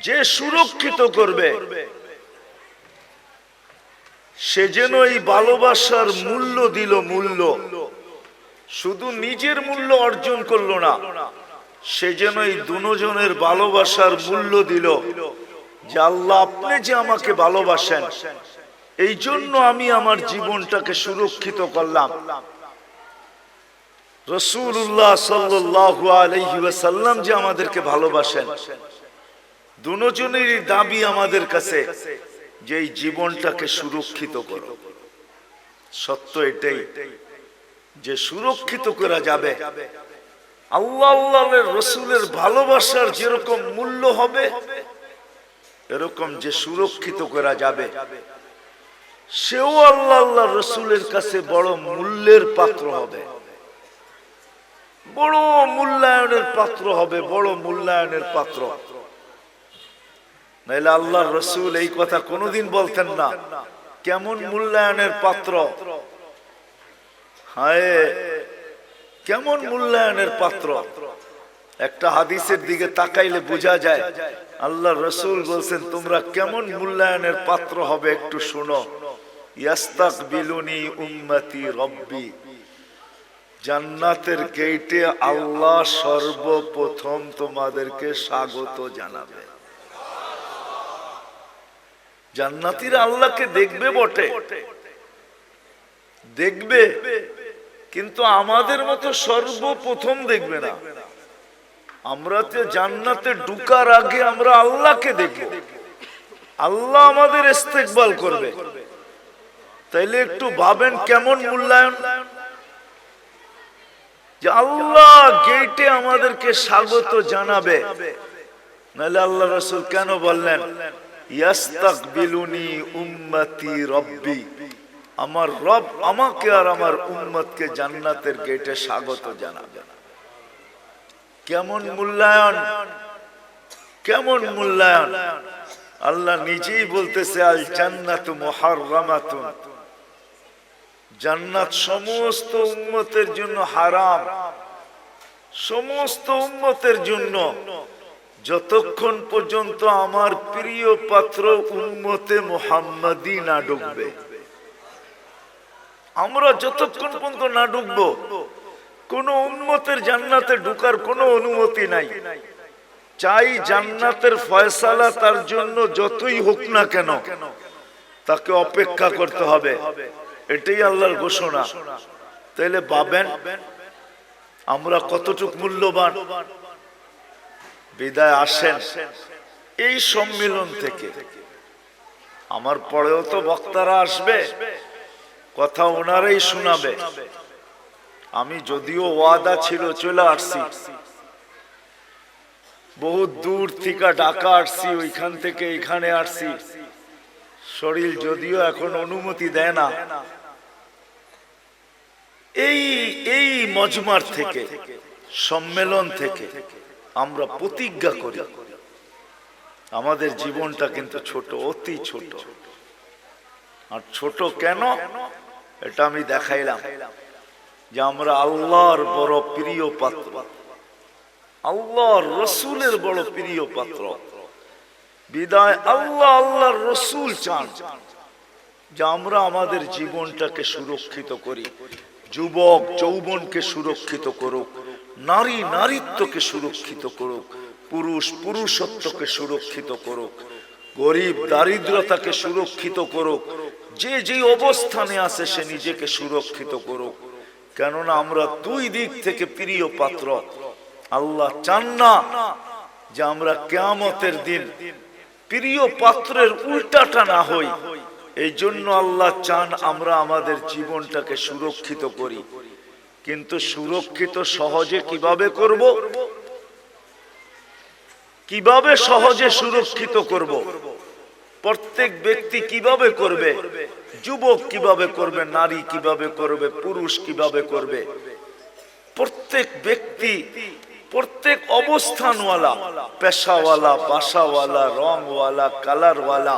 Speaker 1: যে সুরক্ষিত করবে, সে যেন এই ভালোবাসার মূল্য দিল। মূল্য শুধু নিজের মূল্য অর্জন করলো না, সে যেন এই দুজনের ভালোবাসার মূল্য দিল, যে আল্লাহ আপনি যে আমাকে ভালোবাসেন, এই জন্য আমি আমার জীবনটাকে সুরক্ষিত করলাম। রাসূলুল্লাহ সাল্লাল্লাহু আলাইহি ওয়াসাল্লাম যে আমাদেরকে ভালোবাসেন, দুজনেরই দাবি আমাদের কাছে যে এই জীবনটাকে সুরক্ষিত করো। সত্য এটাই যে সুরক্ষিত করা যাবে, আল্লাহ আল্লাহর রাসূলের ভালোবাসার যেরকম মূল্য হবে, এরকম যে সুরক্ষিত করা যাবে, সেও আল্লাহ আল্লাহর রাসূলের কাছে বড় মূল্যের পাত্র হবে, বড় মূল্যায়নের পাত্র হবে, বড় মূল্যায়নের পাত্র। নাইলে আল্লাহর রাসূল এই কথা কোনোদিন বলতেন না। কেমন মূল্যায়নের পাত্র, হায় কেমন মূল্যায়নের পাত্র। একটা হাদিসের দিকে তাকাইলে বোঝা যায় আল্লাহর রাসূল বলছেন তোমরা কেমন মূল্যায়নের পাত্র হবে একটু শোনো। ইয়াস্তাকবিলুনি উম্মতি রব্বি, জান্নাতের গেটে আল্লাহ সর্বপ্রথম তোমাদেরকে স্বাগত জানাবে। জান্নাতীরা আল্লাহকে দেখবে বটে, দেখবে, কিন্তু আমাদের মতো সর্বপ্রথম দেখবে না। আমরা তো জান্নাতে ঢুকার আগে আমরা আল্লাহকে দেখব, আল্লাহ আমাদের ইস্তেকবাল করবে। তাইলে একটু ভাবেন কেমন মূল্যায়ন, যে আল্লাহ গেটে আমাদেরকে স্বাগত জানাবে। নাহলে আল্লাহ রাসূল কেন বললেন ইয়াস্তাকবিলুনি উম্মতি রব্বি, আমার রব আমাকে আর আমার উম্মতকে জান্নাতের গেটে স্বাগত জানাবে। কেমন মূল্যায়ন, কেমন মূল্যায়ন। আল্লাহ নিজেই বলতেছে আল জান্নাতু মুহাররামাতুন, জান্নাত সমস্ত উম্মতের জন্য হারাম, সমস্ত উম্মতের জন্য, যতক্ষণ পর্যন্ত আমার প্রিয় পাত্র উম্মতে মুহাম্মাদি না ঢুকবে। আমরা যতক্ষণ পর্যন্ত না ঢুকবো কোন উম্মতের জান্নাতে ঢোকার কোনো অনুমতি নাই। চাই জান্নাতের ফয়সালা তার জন্য যতই হোক না কেন তাকে অপেক্ষা করতে হবে, এটাই আল্লাহর ঘোষণা। তাইলে ভাবেন আমরা কতটুক মূল্যবান। বিদায় আসেন এই সম্মেলন থেকে। আমার পরেও তো বক্তারা আসবে, কথা ওনারাই শোনাবে। আমি যদিও ওয়াদা ছিল চলে আসছি, বহু দূর থেকে ঢাকা আসছি, ওইখান থেকে এখানে আসছি। শরীর যদিও এখন অনুমতি দেয় না। এই মজমার থেকে, সম্মেলন থেকে আমরা প্রতিজ্ঞা করি আমাদের জীবনটা কিন্তু ছোট, অতি ছোট। আর ছোট কেন এটা আমি দেখাইলাম, যে আমরা আল্লাহর বড় প্রিয় পাত্র, আল্লাহর রসুলের বড় প্রিয় পাত্র। বিদায় আল্লাহ আল্লাহর রসুল চান যে আমরা আমাদের জীবনটাকে সুরক্ষিত করি। যুবক যৌবনকে সুরক্ষিত করুক, নারী নারীত্বকে সুরক্ষিত করুক, পুরুষ পুরুষত্বকে সুরক্ষিত করুক, গরিব দারিদ্রতাকে সুরক্ষিত করুক। যে যে অবস্থানে আছে সে নিজেকে সুরক্ষিত করুক। কেননা আমরা দুই দিক থেকে প্রিয় পাত্র। আল্লাহ চান না যে আমরা কিয়ামতের দিন প্রিয় পাত্রের উল্টাটা না হই। এই জন্য আল্লাহ চান আমরা আমাদের জীবনটাকে সুরক্ষিত করি। কিন্তু সুরক্ষিত সহজে কিভাবে করব? কিভাবে সহজে সুরক্ষিত করব? প্রত্যেক ব্যক্তি কিভাবে করবে? যুবক কিভাবে করবে? নারী কিভাবে করবে? পুরুষ কিভাবে করবে? প্রত্যেক ব্যক্তি, প্রত্যেক অবস্থানওয়ালা, পেশাওয়ালা, বাসাওয়ালা, রংওয়ালা, কালারওয়ালা,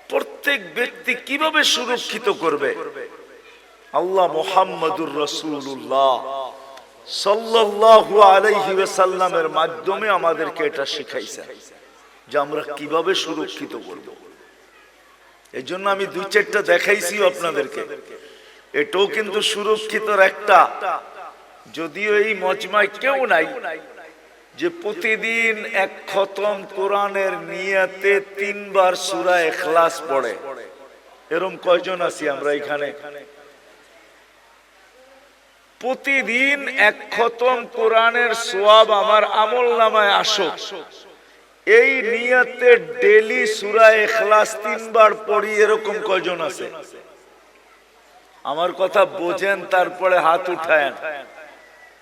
Speaker 1: প্রত্যেক ব্যক্তি কিভাবে সুরক্ষিত করবে? আল্লাহ মুহাম্মদুর রাসূলুল্লাহ সাল্লাল্লাহু আলাইহি ওয়াসাল্লামের মাধ্যমে আমাদেরকে এটা শিখাইছেন যে আমরা কিভাবে সুরক্ষিত করব। এই জন্য আমি দুই চারটা দেখাইছি আপনাদেরকে। এটাও কিন্তু সুরক্ষিতর একটা। যদিও এই মজমায় কেউ নাই যে প্রতিদিন এক খতম কোরআনের নিয়তে 3 বার সূরা ইখলাস পড়ে। এরকম কয়জন আছি আমরা এখানে? প্রতিদিন এক খতম কোরআনের সওয়াব আমার আমলনামায় আসুক, এই নিয়তে ডেইলি সূরা ইখলাস 3 বার পড়ি, এরকম কয়জন আছে? আমার কথা বোঝেন, তারপরে হাত উঠায়েন।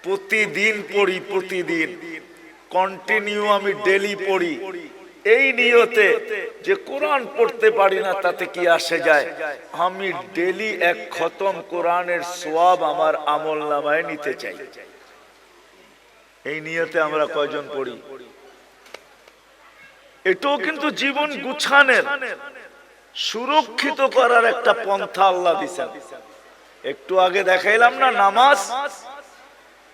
Speaker 1: প্রতিদিন পড়ি, প্রতিদিন কন্টিনিউ আমি ডেইলি পড়ি, এই নিয়তে যে কোরআন পড়তে পারি না তাতে কি আসে যায়, আমি ডেইলি এক খতম কোরআনের সওয়াব আমার আমলনামায় নিতে চাই। এই নিয়তে আমরা কয়জন পড়ি? এটাও কিন্তু জীবন গুছানের, সুরক্ষিত করার একটা পন্থা আল্লাহ দিয়েছেন। একটু আগে দেখাইলাম না নামাজ,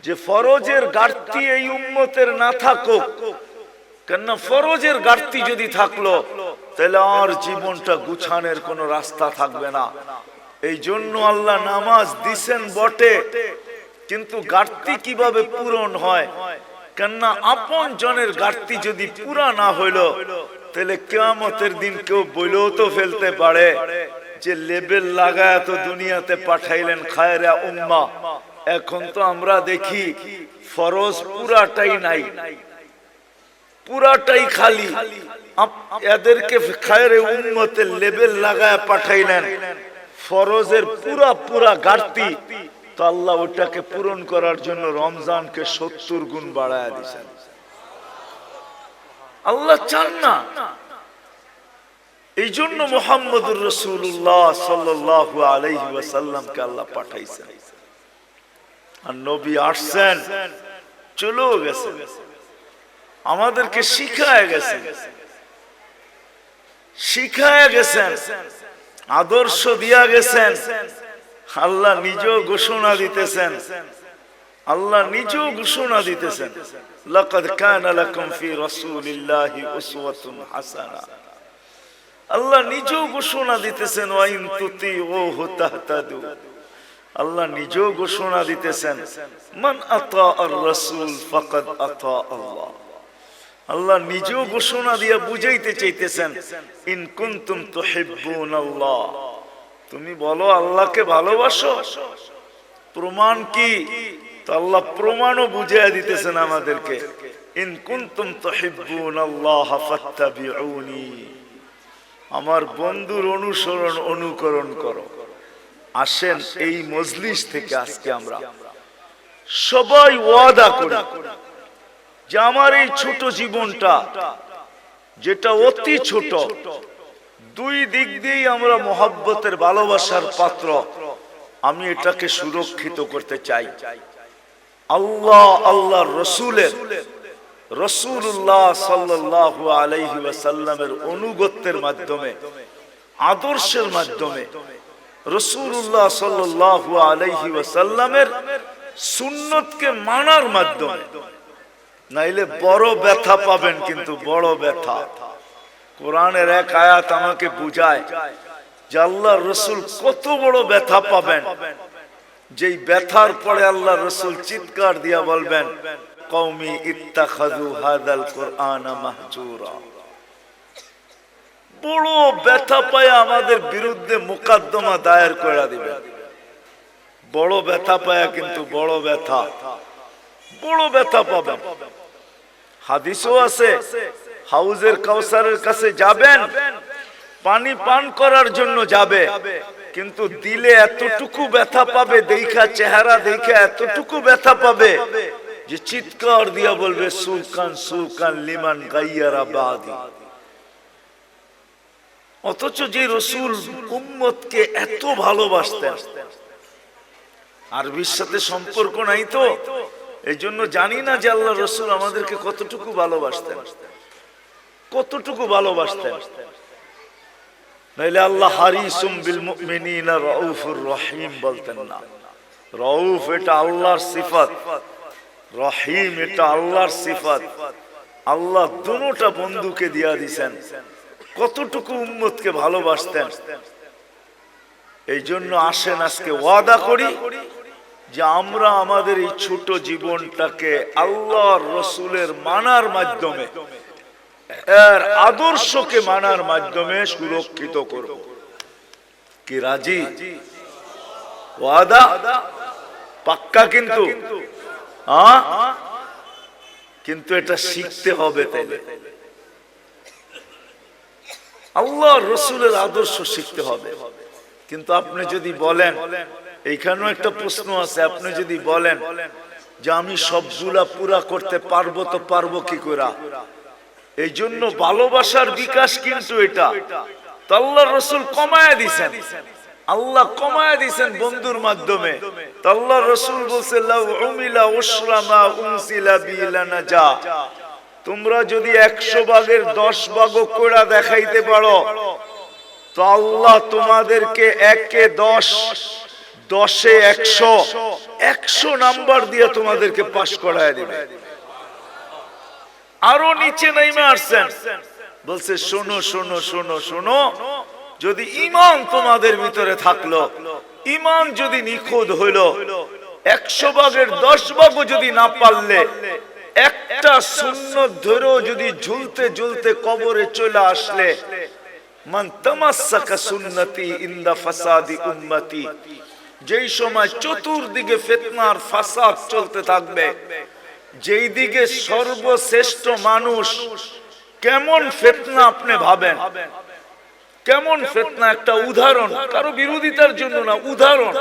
Speaker 1: যে ফরজের ঘাটতি এই উম্মতের না থাকুক। কেন ফরজের ঘাটতি যদি থাকলো তাহলে আর জীবনটা গুছানোর কোনো রাস্তা থাকবে না। এই জন্য আল্লাহ নামাজ দিছেন বটে, কিন্তু ঘাটতি কিভাবে পূরণ হয়? কেননা আপন জনের ঘাটতি যদি পুরা না হইল তাহলে কিয়ামতের দিন কেউ বইলেও তো ফেলতে পারে যে লেবেল লাগায় তো দুনিয়াতে পাঠাইলেন খায়রা উম্মা। এখন তো আমরা দেখি ফরজ পুরাটাই নাই, পুরাটাই খালি। এদেরকে খায়রে উম্মতের লেবেল লাগায় পাঠাইলেন, ফরজের পুরা পুরা ঘাটতি। তো আল্লাহ ওটাকে পূরণ করার জন্য রমজানকে 70 গুণ বাড়ায় দিয়েছেন। আল্লাহ চান না। এই জন্য মুহাম্মদুর রাসূলুল্লাহ সাল্লাল্লাহু আলাইহি ওয়াসাল্লামকে আল্লাহ পাঠাইছেন। আর নবী আসছেন, চলেও গেছেন, আমাদেরকে শিখায় গেছেন, শিখায় গেছেন, আদর্শ দিয়া গেছেন। আল্লাহ নিজেও ঘোষণা দিতেছেন, আল্লাহ নিজেও ঘোষণা দিতেছেন, লাকাদ কানা লাকুম ফি রাসূলিল্লাহি উসওয়াতুন হাসানা। আল্লাহ নিজেও ঘোষণা দিতেছেন, ওয়া ইন তুতিউহু তাহতাদু। আল্লাহ নিজেও ঘোষণা দিতেছেন, মান আতা আর রাসূল ফাকাদ আতা আল্লাহ। আল্লাহ নিজেও ঘোষণা দিয়ে বুঝাইতে চাইতেছেন, ইন কুনতুম তুহিব্বুনাল্লাহ, তুমি বলো আল্লাহকে ভালোবাসো। প্রমাণ কি? তো আল্লাহ প্রমাণও বুঝিয়ে দিতেছেন আমাদেরকে, ইন কুনতুম তুহিব্বুনাল্লাহ ফাত্তাবিউনি, আমার বন্ধুর অনুসরণ অনুকরণ করো। আসেন এই মজলিস থেকে আজকে আমরা সবাই ওয়াদা করি যে আমার এই ছোট জীবনটা, যেটা অতি ছোট, দুই দিক দিয়েই আমরা মহব্বতের ভালোবাসার পাত্র, আমি এটাকে সুরক্ষিত করতে চাই। আল্লাহ আল্লাহর রসুলের, রাসূলুল্লাহ সাল্লাল্লাহু আলাইহি ওয়াসাল্লামের অনুগত্যের মাধ্যমে, আদর্শের মাধ্যমে, রাসূলুল্লাহ সাল্লাল্লাহু আলাইহি ওয়াসাল্লামের সুন্নতকে মানার মাধ্যমে, নাইলে বড় ব্যথা পাবেন, কিন্তু বড় ব্যথা। কোরআনের এক আয়াত আমাকে বুঝায় যে আল্লাহর রাসূল কত বড় ব্যথা পাবেন, যেই ব্যথার পরে আল্লাহর রাসূল চিৎকার দিয়া বলবেন, কওমি ইত্তাখাযু হাযাল কুরআনা মাহজুরা। বড় ব্যথা পায় আমাদের বিরুদ্ধে মোকদ্দমা দায়ের করে দিবেন। বড় ব্যথা পায়, কিন্তু বড় ব্যথা, বড় ব্যথা পাবেন। হাদিসও আছে, হাউজের কাউসারের কাছে যাবেন, পানি পান করার জন্য যাবে, কিন্তু দিলে এতটুকু ব্যথা পাবে, দেখা চেহারা দেখে এতটুকু ব্যথা পাবে যে চিৎকার দিয়া বলবে, সুকান সুকান লিমান গাইয়ারা বাদি। অথচ যে রাসূল উম্মতকে এত ভালোবাসতেন, আরবির সাথে সম্পর্ক নাই তো, এই জন্য জানি না যে আল্লাহ রাসূল আমাদেরকে কতটুকু ভালোবাসতেন, কতটুকু ভালোবাসতেন। নাইলে আল্লাহ হারিসুম বিল মুমিনিনা রাউফুর রহিম বলতেন না। রাউফ এটা আল্লাহর সিফাত, রহিম এটা আল্লাহর সিফাত। আল্লাহ দুটোটা বন্ধুকে দিয়া দিয়েছেন, কতটুকু উম্মতকে ভালোবাসতেন। এই জন্য আসেন আজকে ওয়াদা করি যে আমরা আমাদের এই ছোট জীবনটাকে আল্লাহর রাসূলের মানার মাধ্যমে, এর আদর্শকে মানার মাধ্যমে সুরক্ষিত করব। কি রাজি? ওয়াদা পাক্কা? কিন্তু কিন্তু এটা শিখতে হবে। তাইলে আল্লাহর রাসূলের আদর্শ শিখতে হবে। কিন্তু আপনি যদি বলেন, এইখানেও একটা প্রশ্ন আছে, আপনি যদি বলেন যে আমি সবগুলা পুরা করতে পারবো, তো পারবো কি করে? এই জন্য ভালোবাসার বিকাশ কিন্তু এটা তো আল্লাহর রাসূল কমায়া দিয়েছেন, আল্লাহ কমায়া দিয়েছেন বন্ধুর মাধ্যমে। তো আল্লাহর রাসূল বলেছেন, লাউ উমিলা উশরামা উনসিলা বিলানাজা, তোমরা যদি 100 ভাগের 10 ভাগও কইরা দেখাইতে পারো, তো আল্লাহ তোমাদেরকে 1-এ 10, 10-এ 100, 100 নাম্বার দিয়ে তোমাদেরকে পাস করায় দিবে। আরো নিচে নেমে আসছেন, বলছে শোনো শোনো শোনো শোনো, যদি ঈমান তোমাদের ভিতরে থাকলো, ঈমান যদি নিখুঁত হইলো, 100 ভাগের 10 ভাগও যদি না পারলে, একটা সুন্নত ধরেও যদি ঝুলতে ঝুলতে কবরে চলে আসলে, মান তামাসসাকা সুন্নতি ইনদা ফাসাদি উম্মতি, যেই সময় চতুর্দিকে ফিতনার ফাসাদ চলতে থাকবে, যেই দিকে সর্বশ্রেষ্ঠ মানুষ, কেমন ফিতনা আপনি ভাবেন, কেমন ফিতনা। একটা উদাহরণ, কারো বিরোধিতার জন্য না, উদাহরণ।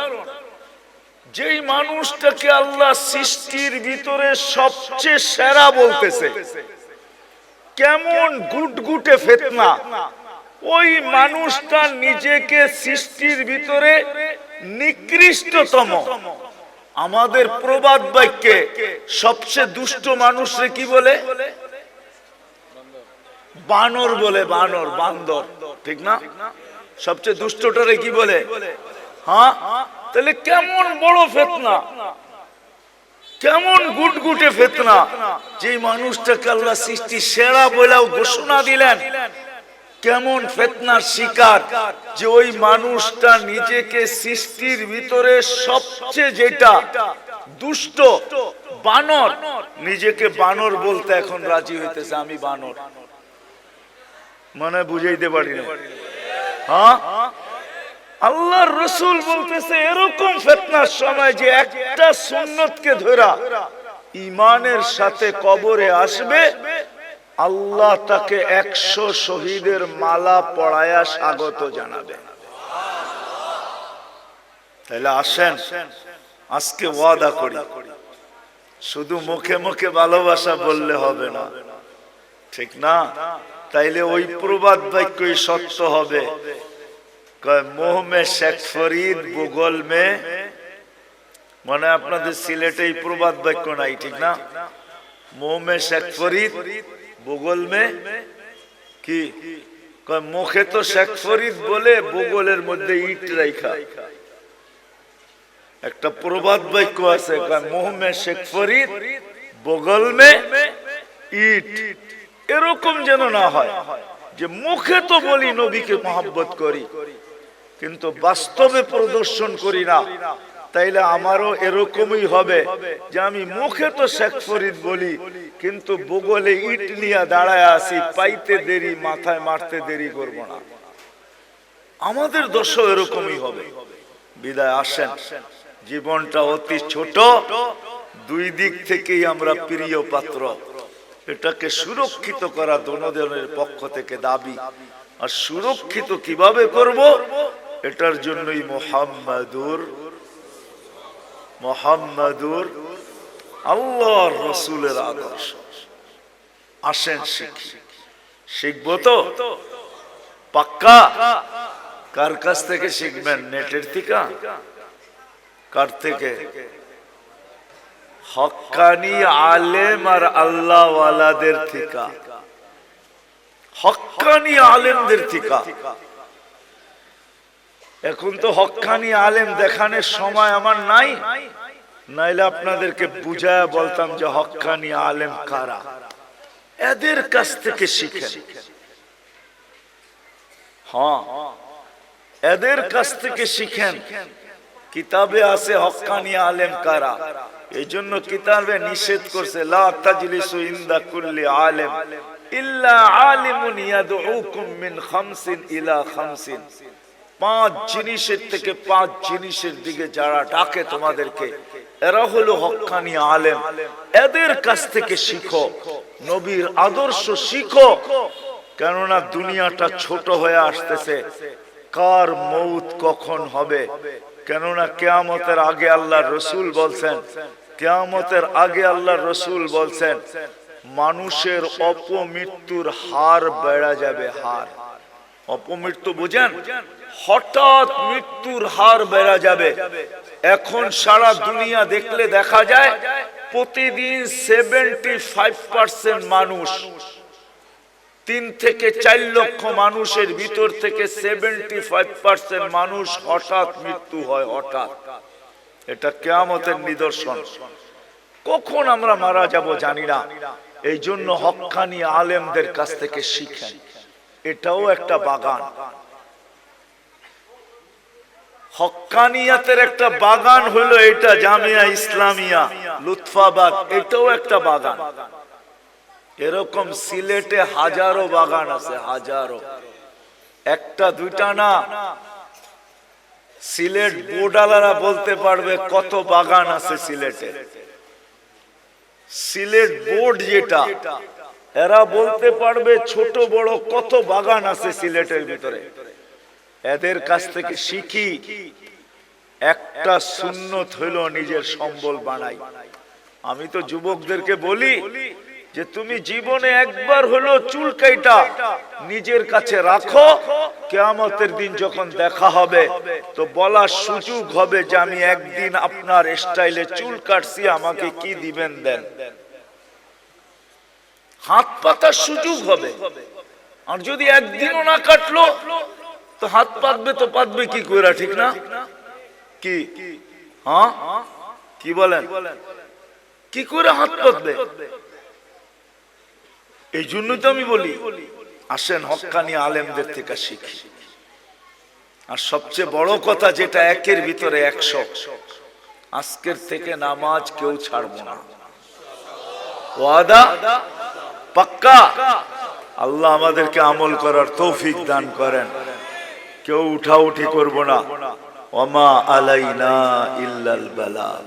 Speaker 1: যেই মানুষটাকে আল্লাহ সৃষ্টির ভিতরে সবচেয়ে সেরা বলতেছে, কেমন গুটগুটে ফিতনা, ওই মানুষটা নিজেকে সৃষ্টির ভিতরে নিকৃষ্টতম। আমাদের প্রবাদ বাক্যে সবচেয়ে দুষ্ট মানুষরে কি বলে? বানর বলে, বানর, বান্দর, ঠিক না? সবচেয়ে দুষ্টটারে কি বলে? হ্যাঁ। তাহলে কেমন বড় ফিতনা, কেমন গুটগুটে ফিতনা। যে মানুষটাকে আল্লাহ সৃষ্টি সেরা বলেও ঘোষণা দিলেন, কেমন ফিতনার শিকার, যে ওই মানুষটা নিজেকে সৃষ্টির ভিতরে সবচেয়ে যেটা দুষ্ট বানর, নিজেকে বানর বলতে এখন রাজি হইতেছে, আমি বানর। মানে বুঝাইতে পারি না। হ্যাঁ, আল্লাহর রাসূল বলতেছে এরকম ফিতনার সময় যে একটা সুন্নতকে ধরা ঈমানের সাথে কবরে আসবে, আল্লাহ তাকে 100 শহীদের মালা পরায়া স্বাগত জানাবে। তাহলে আসেন আজকে ওয়াদা করি, শুধু মুখে মুখে ভালোবাসা বললে হবে না, ঠিক না? তাইলে ওই প্রবাদ বাক্যই সত্য হবে, মোহ মে শেখ ফরিদ ভূগোল মে, মানে আপনাদের সিলেটে এই প্রবাদ বাক্য নাই, ঠিক না? মোহ মে শেখ ফরিদ ভূগোল মে কি, মুখে তো শেখ ফরিদ বলে ভূগোলের মধ্যে ইট রাখা। একটা প্রবাদ বাক্য আছে, মোহ মে শেখ ফরিদ ভূগোল মে ইট। এরকম যেন না হয় যে মুখে তো বলি নবীকে মহব্বত করি কিন্তু বাস্তবে প্রদর্শন করি না। তাইলে আমারও এরকমই হবে যে আমি মুখে তো শেখ ফরিদ বলি কিন্তু ভূগোলে ইট নিয়ে দাঁড়ায় আছি, পাইতে দেরি মাথায় মারতে দেরি করব না। আমাদের দশও এরকমই হবে। বিদায় আসেন, জীবনটা অতি ছোট, দুই দিক থেকেই আমরা প্রিয় পাত্র, এটাকে সুরক্ষিত করা দোনোজনের পক্ষ থেকে দাবি। আর সুরক্ষিত কিভাবে করব, এটার জন্যই মুহাম্মাদুর আল্লাহর রাসূলের আদর্শ। আসেন শিখি, শিখবো তো পাক্কা। কার কাছ থেকে শিখবেন? নেটের থেকে? কার থেকে? হক্কানি আলেম আর আল্লাহ ওয়ালাদের থেকে, হক্কানি আলেমদের থেকে। এখন তো হক্কানি আলেম দেখানোর সময় আমার নাই, নাইলে আপনাদেরকে বুঝায় বলতাম যে হক্কানি আলেম কারা। এদের কাছ থেকে শিখেন। হ্যাঁ, এদের কাছ থেকে শিখেন। কিতাবে আছে হক্কানি আলেম কারা, এই জন্য কিতাবে নিষেধ করছে, লা তাজলিসু ইনদা কুল্লি আলেম ইল্লা আলিমুন ইয়াদউকুম মিন খামসিন ইলা খামসিন। 5 জিনিসের থেকে 5 জিনিসের দিকে যারা ডাকে তোমাদেরকে, এরা হলো হক্কানি আলেম। এদের কাছ থেকে শিখো, নবীর আদর্শ শিখো। কেননা দুনিয়াটা ছোট হয়ে আসতেছে, কার মৌত কখন হবে। কেননা কিয়ামতের আগে আল্লাহর রাসূল বলছেন, কিয়ামতের আগে আল্লাহর রাসূল বলছেন মানুষের অপমৃত্যুর হার বেড়ে যাবে। হার, অপমৃত্যু বুঝেন? হঠাৎ মৃত্যুর হার বেড়ে যাবে। এখন সারা দুনিয়া দেখলে দেখা যায় প্রতিদিন 75% মানুষ, 3 থেকে 4 লক্ষ মানুষের ভিতর থেকে 75% মানুষ হঠাৎ মৃত্যু হয়। হঠাৎ, এটা কিয়ামতের নিদর্শন। কখন আমরা মারা যাব জানি না। এই জন্য হক্কানি আলেমদের কাছ থেকে শিখেন, এটাও একটা বাগান। হক্কানিয়াতের একটা বাগান হলো এটা জামিয়া ইসলামিয়া লুৎফাবাদ, এটাও একটা বাগান। এরকম সিলেটে হাজারো বাগান আছে, হাজারো, একটা দুইটা না। সিলেট বোর্ডালারা বলতে পারবে কত বাগান আছে সিলেটে। সিলেট বোর্ড যেটা, এরা বলতে পারবে ছোট বড় কত বাগান আছে সিলেটের ভিতরে। এদের কাছ থেকে শিখি, একটা সুন্নত হইল নিজের সম্বল বানাই। আমি তো যুবকদেরকে বলি যে তুমি জীবনে একবার হলো চুল কাইটা নিজের কাছে রাখো, কিয়ামতের দিন যখন দেখা হবে তো বলার সুযোগ হবে যে আমি একদিন আপনার স্টাইলে চুল কাটছি, আমাকে কি দিবেন দেন। হাত পাতার সুযোগ হবে। আর যদি একদিনও না কাটলো তো হাত পাতবে, তো পাতবে কি করে, ঠিক না? কি হ্যাঁ, কি বলেন? কি করে হাত পাতবে? এই জন্য তো আমি বলি আসেন হক্কানি আলেমদের থেকে শিখি। আর সবচেয়ে বড় কথা যেটা একের ভিতরে 100, আজকের থেকে নামাজ কেউ ছাড়বো না, ওয়াদা পাক্কা। আল্লাহ আমাদেরকে আমল করার তৌফিক দান করেন। কেউ উঠাউঠি করবো না। ওমা আলাইনা ইল্লাল বালাগ।